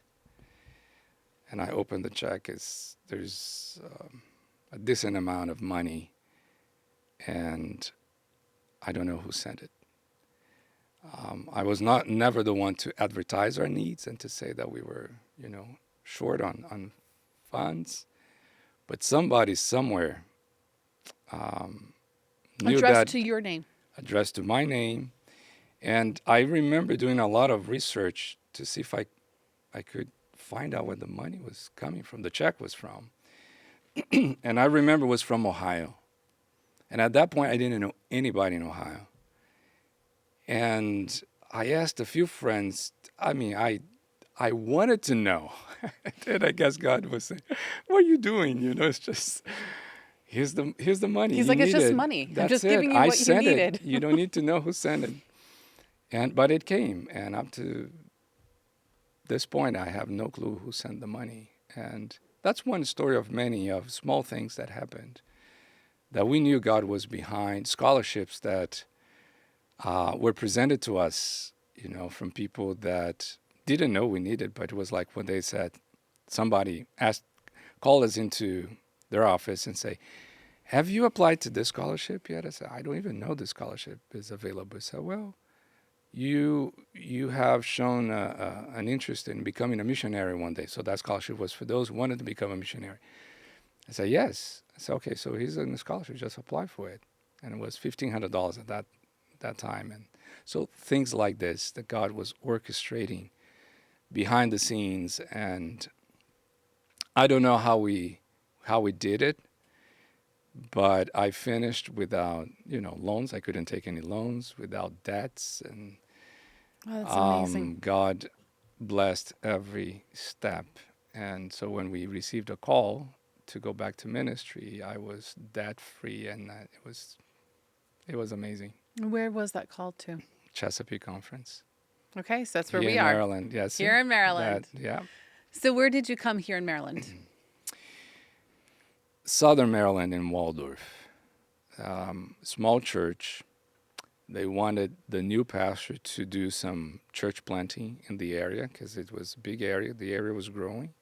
And I open the check. There's a decent amount of money, and I don't know who sent it. I was never the one to advertise our needs and to say that we were, short on funds, but somebody somewhere knew Addressed that, to your name. addressed to my name, and I remember doing a lot of research to see if I could find out where the money was coming from, the check was from, and I remember it was from Ohio, and at that point I didn't know anybody in Ohio. And I asked a few friends. I wanted to know. And I guess God was saying, "What are you doing? It's just here's the money He's you like, it's just needed. money. I'm That's just it. giving you I what you sent it. needed." You don't need to know who sent it." But it came, and up to this point, I have no clue who sent the money. And that's one story of many of small things that happened that we knew God was behind. Scholarships that were presented to us, from people that didn't know we needed, but it was like when they said, somebody called us into their office and say, "Have you applied to this scholarship yet?" I said, "I don't even know this scholarship is available." I said, "Well, you have shown an interest in becoming a missionary one day. So that scholarship was for those who wanted to become a missionary. I said, yes. I said, okay, so here's a scholarship, just apply for it. And it was $1,500 at that time. And so things like this that God was orchestrating behind the scenes. And I don't know how we did it, but I finished without, loans. I couldn't take any loans, without debts. And Oh, that's amazing. God blessed every step. And so when we received a call to go back to ministry, I was debt free, and it was amazing. Where was that called to? Chesapeake Conference Okay, so that's where here we in are. Maryland. Yes, Here in that Maryland. yeah, So where did you come here in Maryland? Southern Maryland in Waldorf, small church. They wanted the new pastor to do some church planting in the area because it was a big area. The area was growing.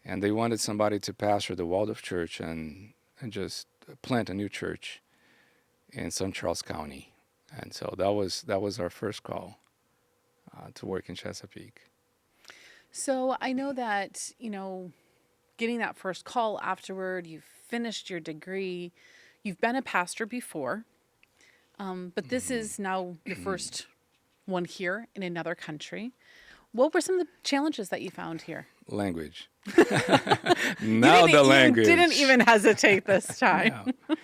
And they wanted somebody to pastor the Waldorf church and just plant a new church in St. Charles County. And so that was our first call to work in Chesapeake. So I know that, getting that first call afterward, you've finished your degree, you've been a pastor before, but this is now your first one here in another country. What were some of the challenges that you found here? Language. Now the language. You didn't even hesitate this time. No.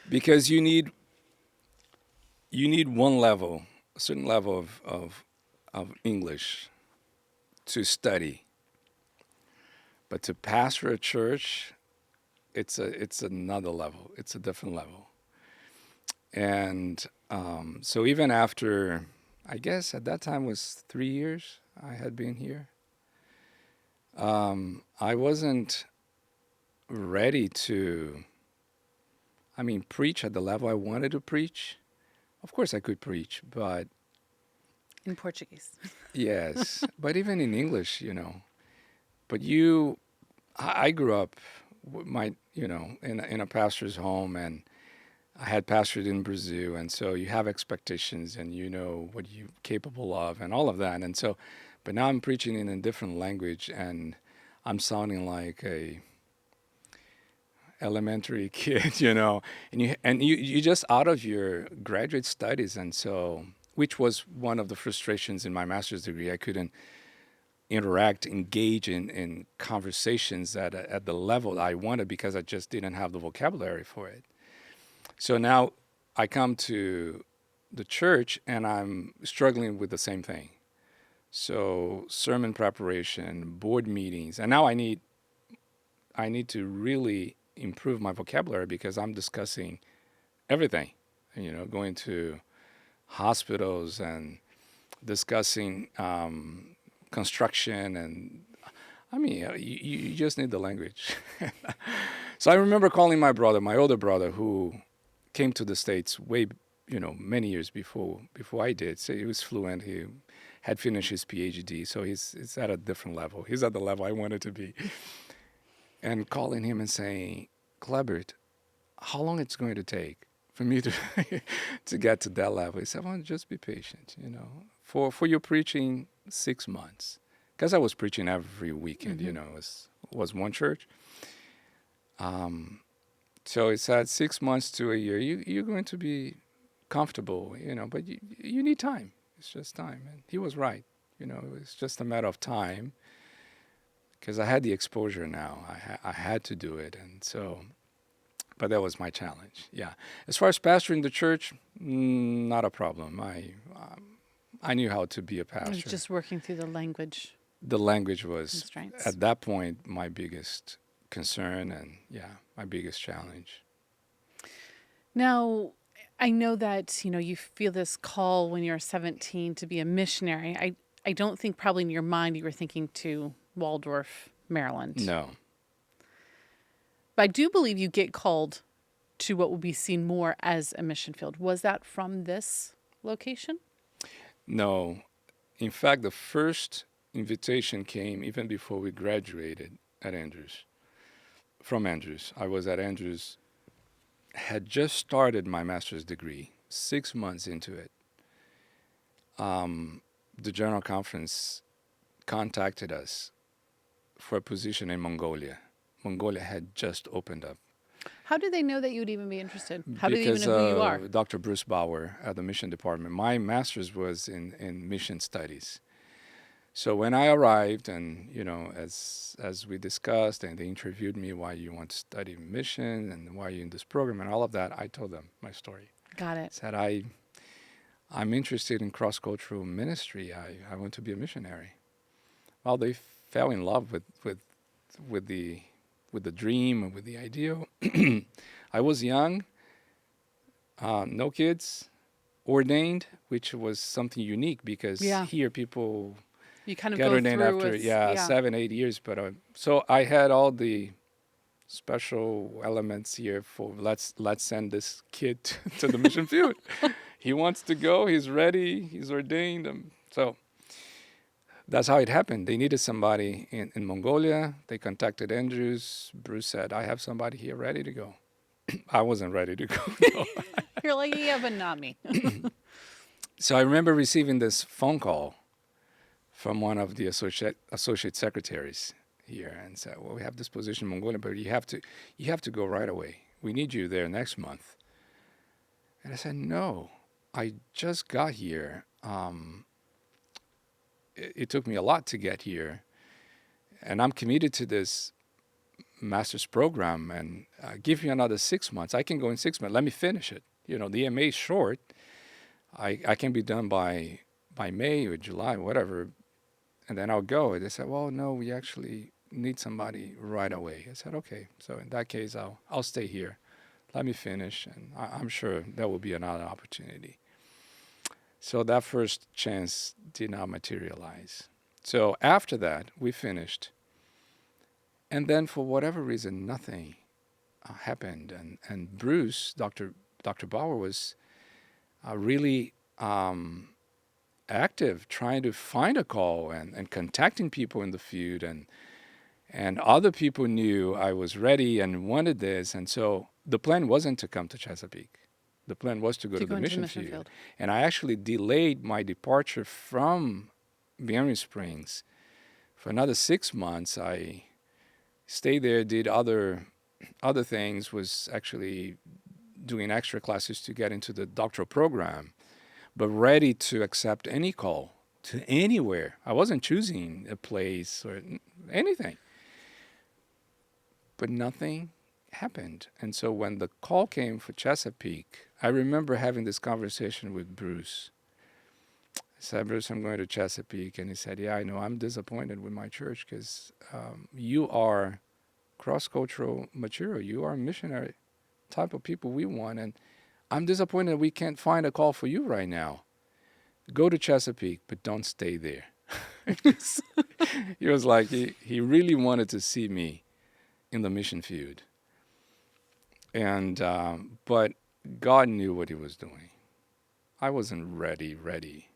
Because you need one level, a certain level of English to study. But to pastor a church, it's another level. It's a different level. And so even after, I guess at that time was 3 years I had been here, I wasn't ready to, preach at the level I wanted to preach. Of course I could preach, but In Portuguese. yes, but even in English, But I grew up in a pastor's home, and I had pastored in Brazil, and so you have expectations, and you know what you're capable of, and all of that, and so, but now I'm preaching in a different language, and I'm sounding like a elementary kid, and you just out of your graduate studies, and so, which was one of the frustrations in my master's degree. I couldn't engage in conversations at the level I wanted because I just didn't have the vocabulary for it. So now I come to the church and I'm struggling with the same thing. So sermon preparation, board meetings, and now I need to really improve my vocabulary because I'm discussing everything, going to hospitals and discussing construction, and you just need the language. So I remember calling my brother, my older brother, who came to the States many years before I did. So he was fluent. He had finished his PhD, so he's at a different level. He's at the level I wanted to be. And calling him and saying, Clebert, how long it's going to take for me to to get to that level? He said, well, just be patient, For your preaching, 6 months. Because I was preaching every weekend, it was one church. So it said 6 months to a year, you're going to be comfortable, but you need time. It's just time. And he was right. It was just a matter of time because I had the exposure now. I had to do it. And so, but that was my challenge. Yeah. As far as pastoring the church, not a problem. I knew how to be a pastor. It was just working through the language. The language was, constraints. at that point, my biggest concern and, my biggest challenge. Now, I know that, you feel this call when you're 17 to be a missionary. I don't think probably in your mind you were thinking to Waldorf, Maryland. No. But I do believe you get called to what will be seen more as a mission field. Was that from this location? No. In fact, the first invitation came even before we graduated at Andrews. From Andrews. I was at Andrews, had just started my master's degree, 6 months into it. the General Conference contacted us for a position in Mongolia. Mongolia had just opened up. How do they know that you would even be interested? How do they even Because know who you are? Dr. Bruce Bauer at the mission department. My master's was in mission studies. So when I arrived, and as we discussed, and they interviewed me, why you want to study mission and why you're in this program and all of that, I told them my story. Got it. Said I'm interested in cross-cultural ministry. I want to be a missionary. Well, they fell in love with the dream and with the ideal. I was young, no kids, ordained, which was something unique because here people you kind of get go ordained through after 7-8 years. But so I had all the special elements here for let's send this kid to the mission field. He wants to go. He's ready. He's ordained. So that's how it happened. They needed somebody in Mongolia. They contacted Andrews. Bruce said, I have somebody here ready to go. I wasn't ready to go. No. You're like, yeah, but not me. So I remember receiving this phone call from one of the associate secretaries here and said, well, we have this position in Mongolia, but you have to go right away. We need you there next month. And I said, no, I just got here. It took me a lot to get here. And I'm committed to this master's program, and give me another 6 months. I can go in 6 months. Let me finish it. The MA is short. I can be done by May or July, whatever, and then I'll go. They said, well, no, we actually need somebody right away. I said, okay. So in that case, I'll stay here. Let me finish, and I'm sure there will be another opportunity. So that first chance did not materialize. So after that, we finished. And then for whatever reason, nothing happened. And Bruce, Dr. Bauer, was really active, trying to find a call and contacting people in the field. And other people knew I was ready and wanted this. And so the plan wasn't to come to Chesapeake. The plan was to go to the mission field. And I actually delayed my departure from Berry Springs for another 6 months. I stayed there, did other things, was actually doing extra classes to get into the doctoral program, but ready to accept any call to anywhere. I wasn't choosing a place or anything. But nothing happened. And so when the call came for Chesapeake, I remember having this conversation with Bruce. I said, Bruce, I'm going to Chesapeake. And he said, yeah, I know. I'm disappointed with my church because you are cross-cultural material. You are missionary type of people we want. And I'm disappointed that we can't find a call for you right now. Go to Chesapeake, but don't stay there. He was like, he really wanted to see me in the mission field. And but God knew what he was doing. I wasn't ready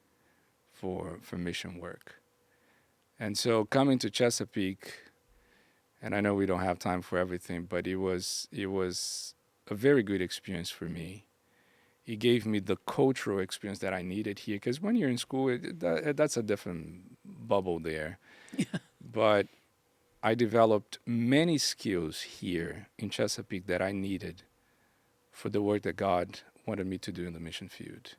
for mission work. And so coming to Chesapeake, and I know we don't have time for everything, but it was a very good experience for me. It gave me the cultural experience that I needed here, because when you're in school, that's a different bubble there. Yeah. But I developed many skills here in Chesapeake that I needed for the work that God wanted me to do in the mission field.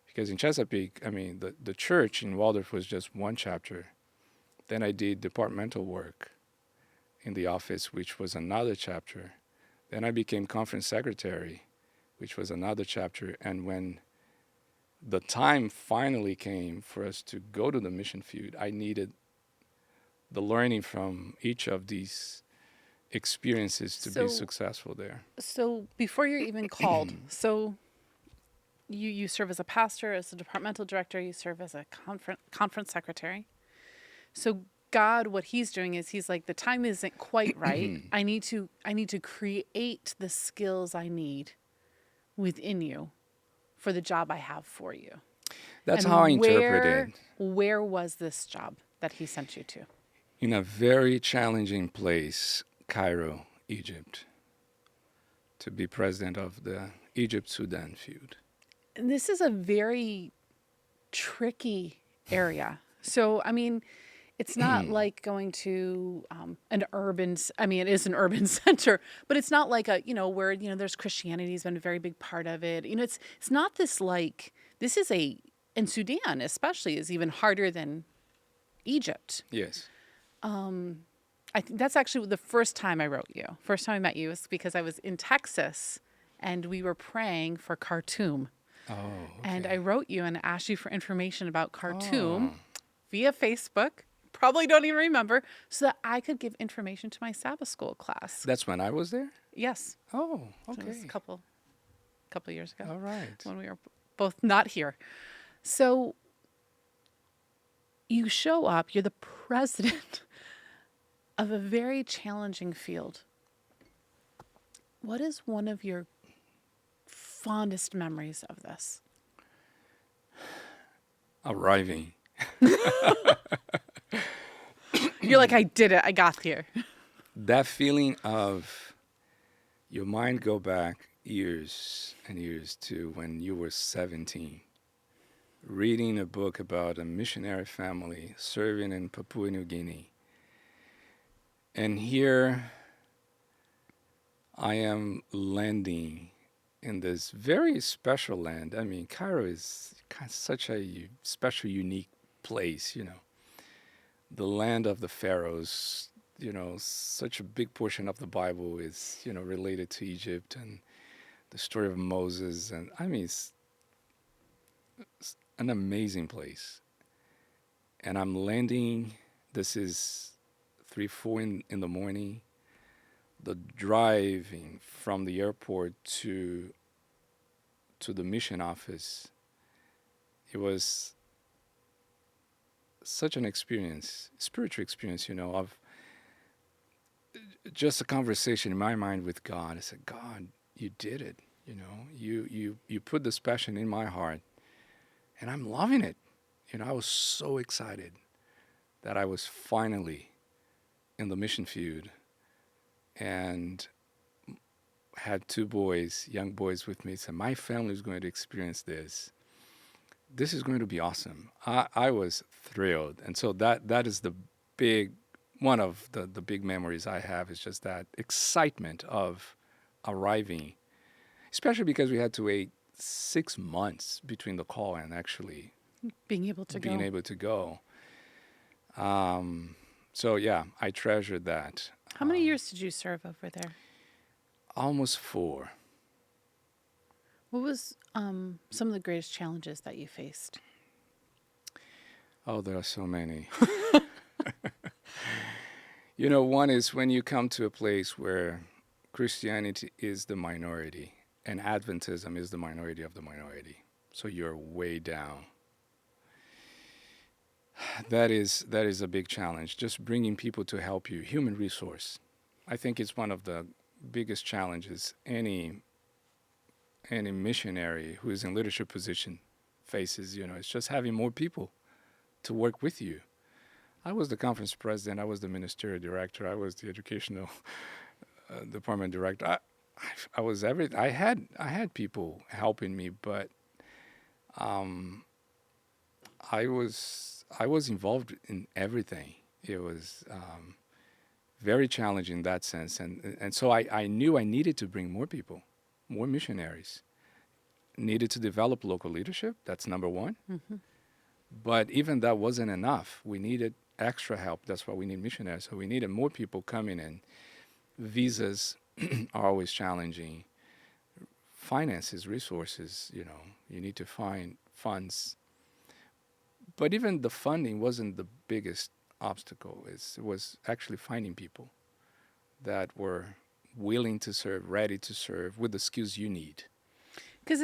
Because in Chesapeake, I mean, the church in Waldorf was just one chapter. Then I did departmental work in the office, which was another chapter. Then I became conference secretary, which was another chapter. And when the time finally came for us to go to the mission field, I needed the learning from each of these experiences to be successful there. So before you're even called, so you serve as a pastor, as a departmental director, you serve as a conference secretary. So God, what he's doing is he's like, the time isn't quite right. I need to create the skills I need within you for the job I have for you. That's how I interpret it. Where was this job that he sent you to? In a very challenging place, Cairo, Egypt, to be president of the Egypt-Sudan feud. And this is a very tricky area. So, I mean, it's not like going to an urban, I mean, it is an urban center, but it's not like a, where, there's Christianity has been a very big part of it. It's not this like, this is in Sudan especially is even harder than Egypt. Yes. I think that's actually the first time I wrote you. First time I met you was because I was in Texas and we were praying for Khartoum. Oh, And okay. I wrote you and asked you for information about Khartoum Oh, via Facebook. Probably don't even remember, so that I could give information to my Sabbath school class. that's when I was there? Yes, Oh, it was a okay. couple years ago All right. when we were both not here. So you show up, you're the president of a very challenging field. What is one of your fondest memories of this? Arriving. You're like, I did it. I got here. That feeling of your mind go back years and years to when you were 17, reading a book about a missionary family serving in Papua New Guinea. And here I am landing in this very special land. I mean, Cairo is such a special, unique place, The land of the pharaohs, such a big portion of the Bible is, related to Egypt and the story of Moses. And I mean, it's an amazing place. And I'm landing, this is 3, 4 in the morning. The driving from the airport to the mission office, it was such an experience, spiritual experience, of just a conversation in my mind with God. I said, God, you did it. You put this passion in my heart, and I'm loving it. I was so excited that I was finally in the mission field and had 2 boys, young boys with me. Said, my family is going to experience this. This is going to be awesome. I was thrilled. And so that is one of the big memories I have is just that excitement of arriving, especially because we had to wait 6 months between the call and actually Being able to being go. able to go. So yeah, I treasured that. How many years did you serve over there? Almost 4. What was some of the greatest challenges that you faced? Oh, there are so many. One is when you come to a place where Christianity is the minority and Adventism is the minority of the minority. So you're way down. That is a big challenge. Just bringing people to help you, human resource. I think it's one of the biggest challenges any missionary who is in leadership position faces. It's just having more people to work with you. I was the conference president. I was the ministerial director. I was the educational department director. I was everything. I had people helping me, but I was involved in everything. It was very challenging in that sense, and so I knew I needed to bring more people, more missionaries. Needed to develop local leadership. That's number 1. Mm-hmm. But even that wasn't enough. We needed extra help. That's why we need missionaries. So we needed more people coming in. Visas are always challenging. Finances, resources, you need to find funds. But even the funding wasn't the biggest obstacle. It was actually finding people that were willing to serve, ready to serve with the skills you need. Because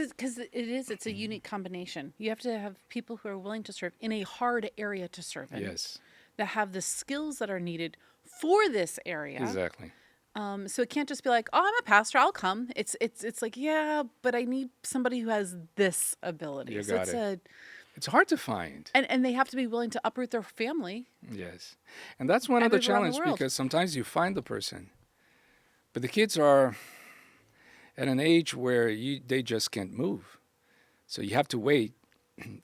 it's a unique combination. You have to have people who are willing to serve in a hard area to serve in. Yes, That have the skills that are needed for this area. exactly. So it can't just be like, oh, I'm a pastor, I'll come. It's like, yeah, but I need somebody who has this ability. You So got it. It's hard to find. And they have to be willing to uproot their family. Yes. And that's one of And the move around the challenges world. because sometimes you find the person, but the kids are at an age where they just can't move. So you have to wait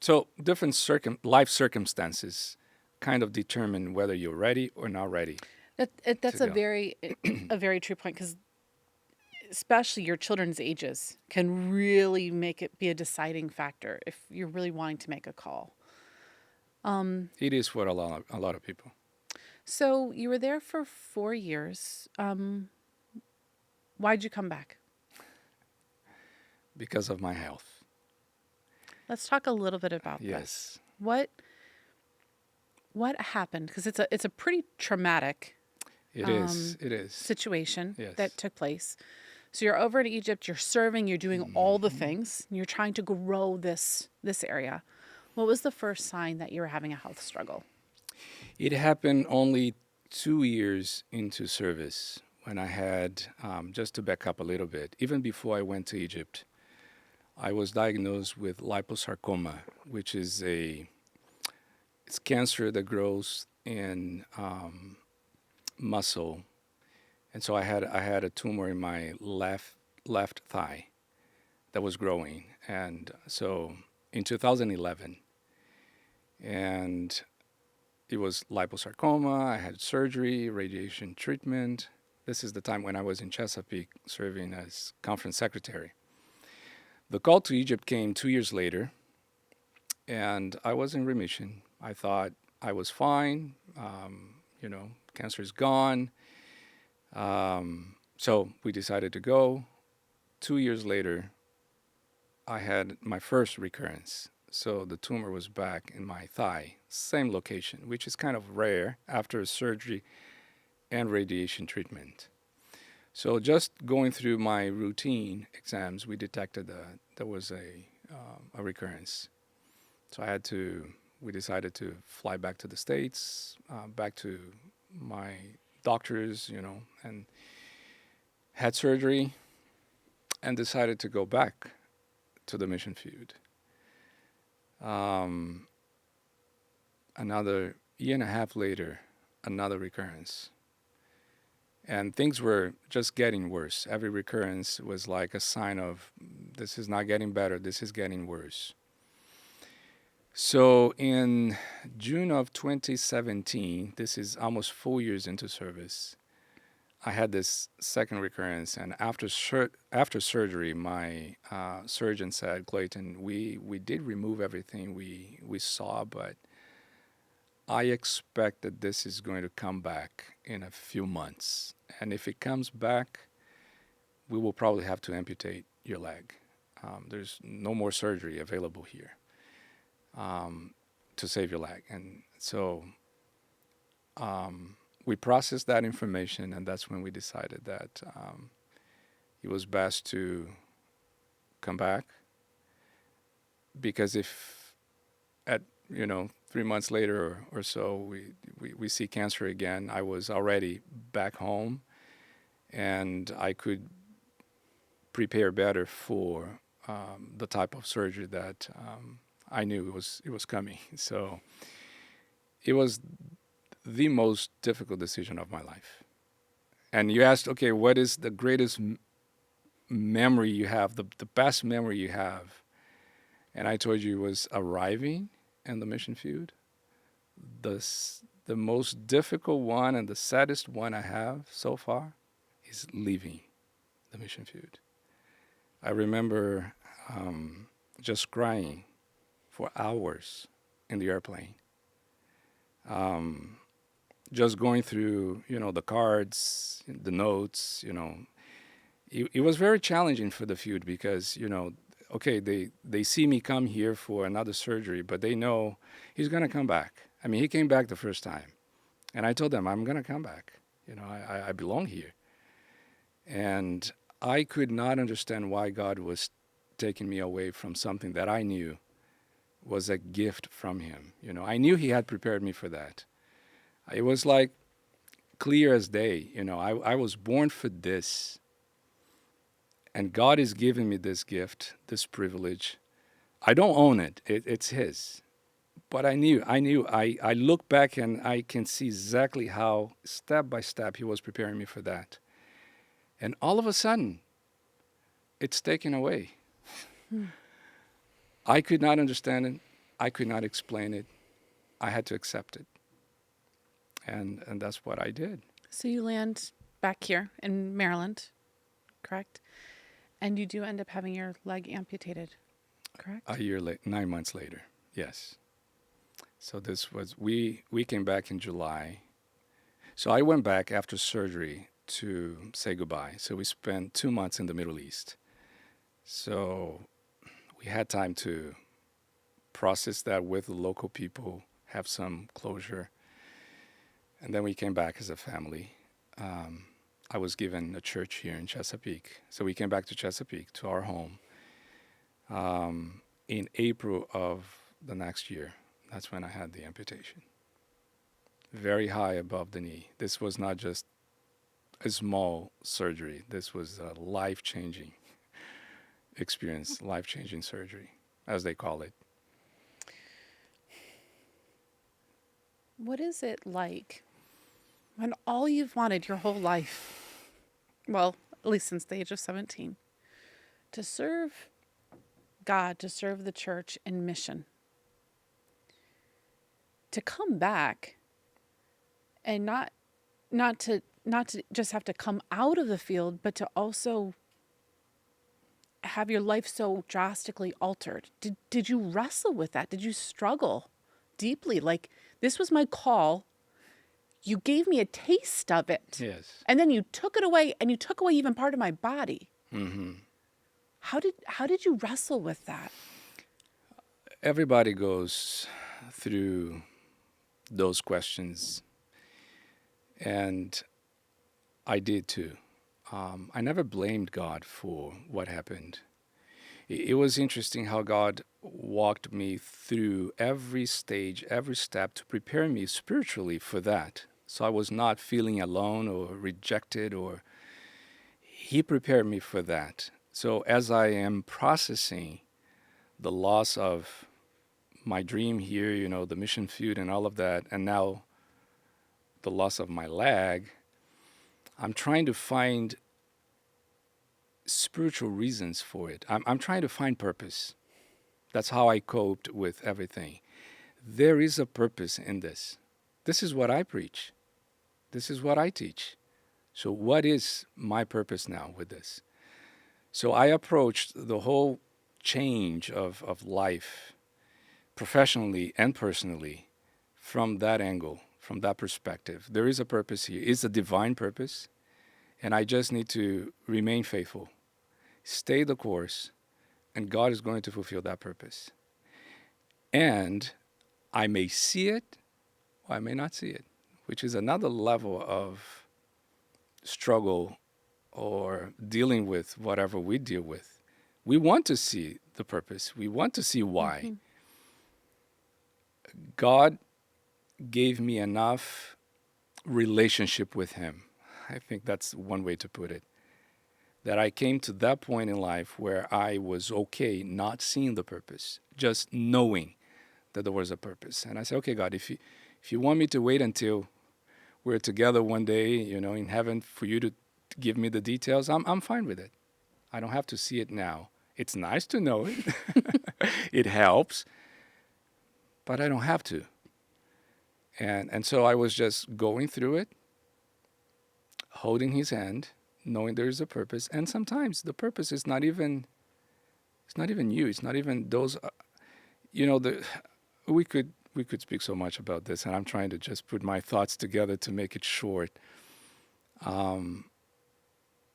So different life circumstances kind of determine whether you're ready or not ready to That's go. a very true point because especially your children's ages can really make it be a deciding factor if you're really wanting to make a call. It is for a lot of people So you were there for 4 years. Why'd you come back? because of my health. Let's talk a little bit about this. Yes, What happened? Because it's a pretty traumatic it is. It is. situation Yes. that took place. So you're over in Egypt, you're serving, you're doing all the things, and you're trying to grow this area. What was the first sign that you were having a health struggle? It happened only 2 years into service when I had, just to back up a little bit, even before I went to Egypt, I was diagnosed with liposarcoma, which is it's cancer that grows in muscle. And so I had a tumor in my left thigh that was growing. And so in 2011, and it was liposarcoma. I had surgery, radiation treatment. This is the time when I was in Chesapeake serving as conference secretary. The call to Egypt came 2 years later, and I was in remission. I thought I was fine. Cancer is gone. So we decided to go. 2 years later, I had my first recurrence. So the tumor was back in my thigh, same location, which is kind of rare after surgery and radiation treatment. So just going through my routine exams, we detected that there was a recurrence. So we decided to fly back to the States, back to my doctors, and had surgery and decided to go back to the mission field. Another year and a half later, another recurrence. And things were just getting worse. Every recurrence was like a sign of this is not getting better, this is getting worse. So in June of 2017, this is almost 4 years into service, I had this second recurrence. And after surgery, my surgeon said, Kleyton, we did remove everything we saw, but I expect that this is going to come back in a few months. And if it comes back, we will probably have to amputate your leg. There's no more surgery available here to save your leg. And so we processed that information, and that's when we decided that it was best to come back. Because if at 3 months later or so we see cancer again, I was already back home, and I could prepare better for the type of surgery that I knew it was coming. So it was the most difficult decision of my life. And you asked, okay, what is the greatest memory you have, the best memory you have? And I told you it was arriving in the mission field. The most difficult one and the saddest one I have so far is leaving the mission field. I remember just crying for hours in the airplane. Just going through, the cards, the notes, it was very challenging for the field because, okay, they see me come here for another surgery, but they know he's going to come back. I mean, he came back the first time. And I told them, I'm going to come back. I belong here. And I could not understand why God was taking me away from something that I knew was a gift from him. I knew he had prepared me for that. It was like clear as day. I was born for this. And God is giving me this gift, this privilege. I don't own it. It's his. But I knew. I look back and I can see exactly how, step by step, he was preparing me for that. And all of a sudden, it's taken away. I could not understand it. I could not explain it. I had to accept it. And that's what I did. So you land back here in Maryland, correct? And you do end up having your leg amputated, correct? A year late, 9 months later. Yes. So this was we came back in July. So I went back after surgery to say goodbye. So we spent 2 months in the Middle East. So we had time to process that with the local people, have some closure, and then we came back as a family. I was given a church here in Chesapeake, so we came back to Chesapeake to our home in April of the next year. That's when I had the amputation. Very high above the knee. This was not just a small surgery. This was a life-changing experience, life-changing surgery, as they call it. What is it like when all you've wanted your whole life, well, at least since the age of 17, to serve God, to serve the church in mission, to come back and not to just have to come out of the field, but to also have your life so drastically altered? Did you wrestle with that? Did you struggle deeply? Like, this was my call. You gave me a taste of it. Yes. And then you took it away, and you took away even part of my body. Mm-hmm. How did you wrestle with that? Everybody goes through those questions, and I did too. I never blamed God for what happened. It was interesting how God walked me through every stage, every step to prepare me spiritually for that. So I was not feeling alone or rejected, or He prepared me for that. So as I am processing the loss of my dream here, the mission field and all of that, and now the loss of my leg, I'm trying to find spiritual reasons for it. I'm trying to find purpose. That's how I coped with everything. There is a purpose in this. This is what I preach. This is what I teach. So what is my purpose now with this? So I approached the whole change of life, professionally and personally, from that angle, from that perspective. There is a purpose here. It's a divine purpose. And I just need to remain faithful, stay the course, and God is going to fulfill that purpose. And I may see it, or I may not see it, which is another level of struggle or dealing with whatever we deal with. We want to see the purpose. We want to see why. Mm-hmm. God gave me enough relationship with Him. I think that's one way to put it. That I came to that point in life where I was okay not seeing the purpose, just knowing that there was a purpose. And I said, okay, God, if you want me to wait until we're together one day, in heaven, for you to give me the details, I'm fine with it. I don't have to see it now. It's nice to know it. It helps, but I don't have to. And so I was just going through it, holding His hand, knowing there is a purpose. And sometimes the purpose is not even you. It's not even those. We could speak so much about this, and I'm trying to just put my thoughts together to make it short.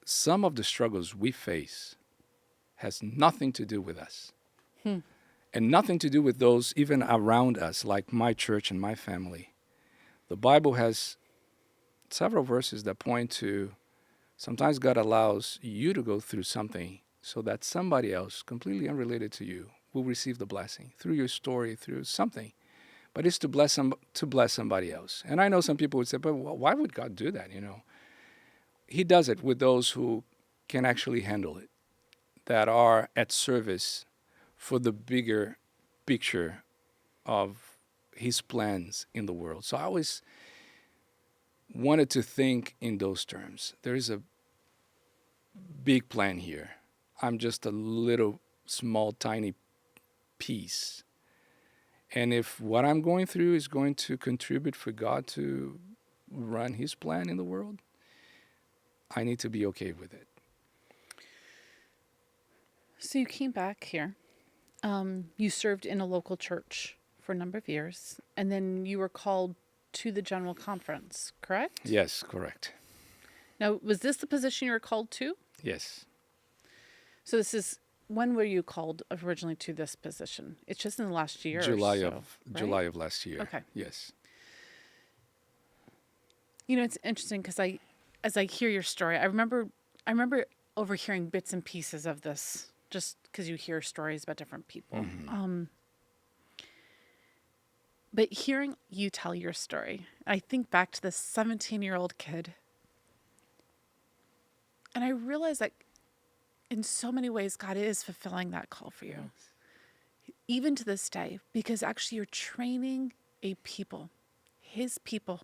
Some of the struggles we face has nothing to do with us, and nothing to do with those even around us, like my church and my family. The Bible has several verses that point to sometimes God allows you to go through something so that somebody else, completely unrelated to you, will receive the blessing through your story, through something. But it's to bless somebody else. And I know some people would say, but why would God do that? He does it with those who can actually handle it, that are at service for the bigger picture of His plans in the world. So I always wanted to think in those terms. There is a big plan here. I'm just a little small, tiny peace. And if what I'm going through is going to contribute for God to run his plan in the world, I need to be okay with it. So you came back here. You served in a local church for a number of years, and then you were called to the General Conference, correct? Yes, correct. Now, was this the position you were called to? Yes. So this is, when were you called originally to this position? It's just in the last year July or so, of right? July of last year. Okay. Yes. You know, it's interesting because as I hear your story, I remember overhearing bits and pieces of this, just because you hear stories about different people. But hearing you tell your story, I think back to this 17-year-old kid, and I realize that in so many ways, God is fulfilling that call for you, even to this day, because actually you're training a people, his people,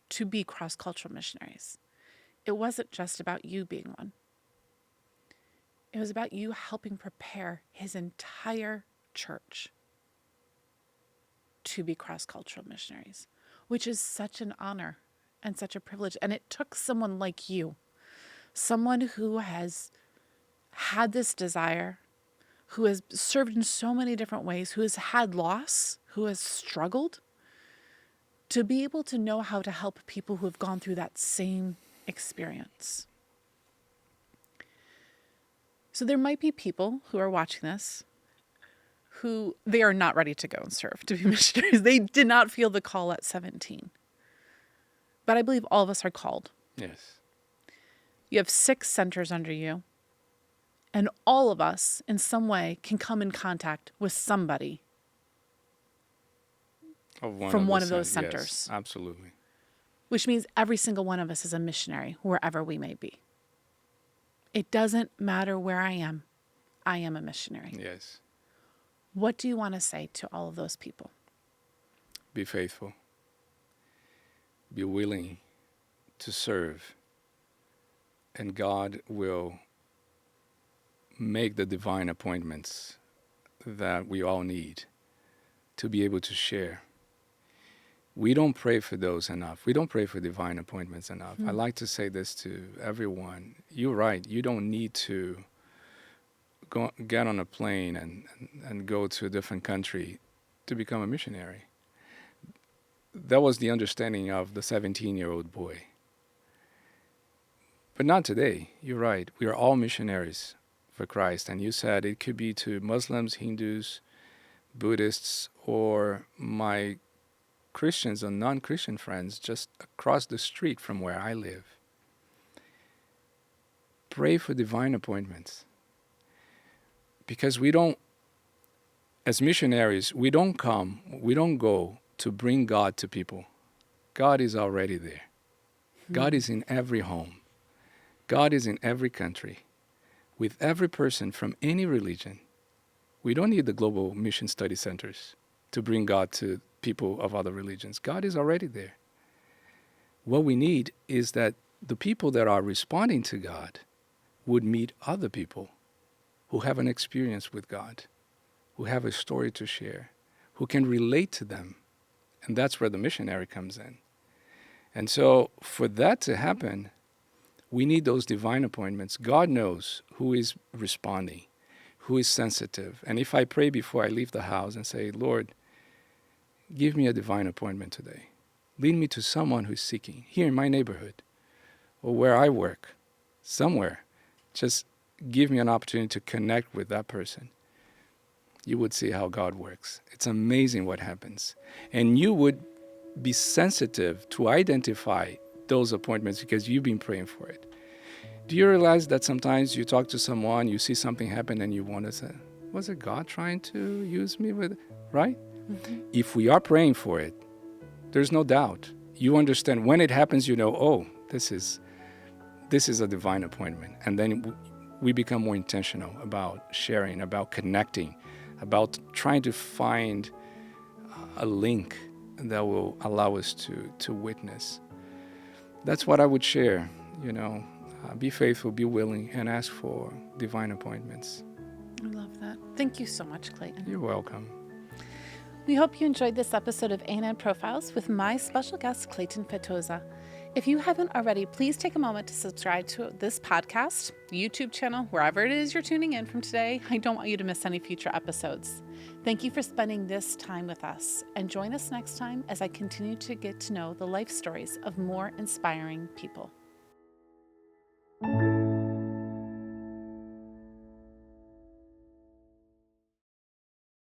to be cross-cultural missionaries. It wasn't just about you being one. It was about you helping prepare his entire church to be cross-cultural missionaries, which is such an honor and such a privilege. And it took someone like you, someone who has had this desire, who has served in so many different ways, who has had loss, who has struggled, to be able to know how to help people who have gone through that same experience. So there might be people who are watching this who they are not ready to go and serve, to be missionaries. They did not feel the call at 17. But I believe all of us are called. Yes. You have 6 centers under you. And all of us, in some way, can come in contact with somebody from one of those centers. Yes, absolutely. Which means every single one of us is a missionary, wherever we may be. It doesn't matter where I am a missionary. Yes. What do you want to say to all of those people? Be faithful. Be willing to serve. And God will make the divine appointments that we all need to be able to share. We don't pray for those enough. We don't pray for divine appointments enough. I like to say this to everyone. You're right. You don't need to get on a plane and go to a different country to become a missionary. That was the understanding of the 17-year-old boy. But not today. You're right. We are all missionaries for Christ. And you said it could be to Muslims, Hindus, Buddhists, or my Christians and non-Christian friends just across the street from where I live. Pray for divine appointments. Because we don't, as missionaries, we don't go to bring God to people. God is already there. God is in every home. God is in every country, with every person from any religion. We don't need the global mission study centers to bring God to people of other religions. God is already there. What we need is that the people that are responding to God would meet other people who have an experience with God, who have a story to share, who can relate to them. And that's where the missionary comes in. And so for that to happen, we need those divine appointments. God knows who is responding, who is sensitive. And if I pray before I leave the house and say, Lord, give me a divine appointment today. Lead me to someone who's seeking here in my neighborhood or where I work, somewhere. Just give me an opportunity to connect with that person. You would see how God works. It's amazing what happens. And you would be sensitive to identify those appointments because you've been praying for it. Do you realize that sometimes you talk to someone, you see something happen, and you want to say, was it God trying to use me with it? Right? Mm-hmm. If we are praying for it, there's no doubt. You understand when it happens, you know, oh, this is a divine appointment. And then we become more intentional about sharing, about connecting, about trying to find a link that will allow us to witness. That's what I would share, Be faithful, be willing, and ask for divine appointments. I love that. Thank you so much, Kleyton. You're welcome. We hope you enjoyed this episode of A&N Profiles with my special guest, Kleyton Feitosa. If you haven't already, please take a moment to subscribe to this podcast, YouTube channel, wherever it is you're tuning in from today. I don't want you to miss any future episodes. Thank you for spending this time with us, and join us next time as I continue to get to know the life stories of more inspiring people.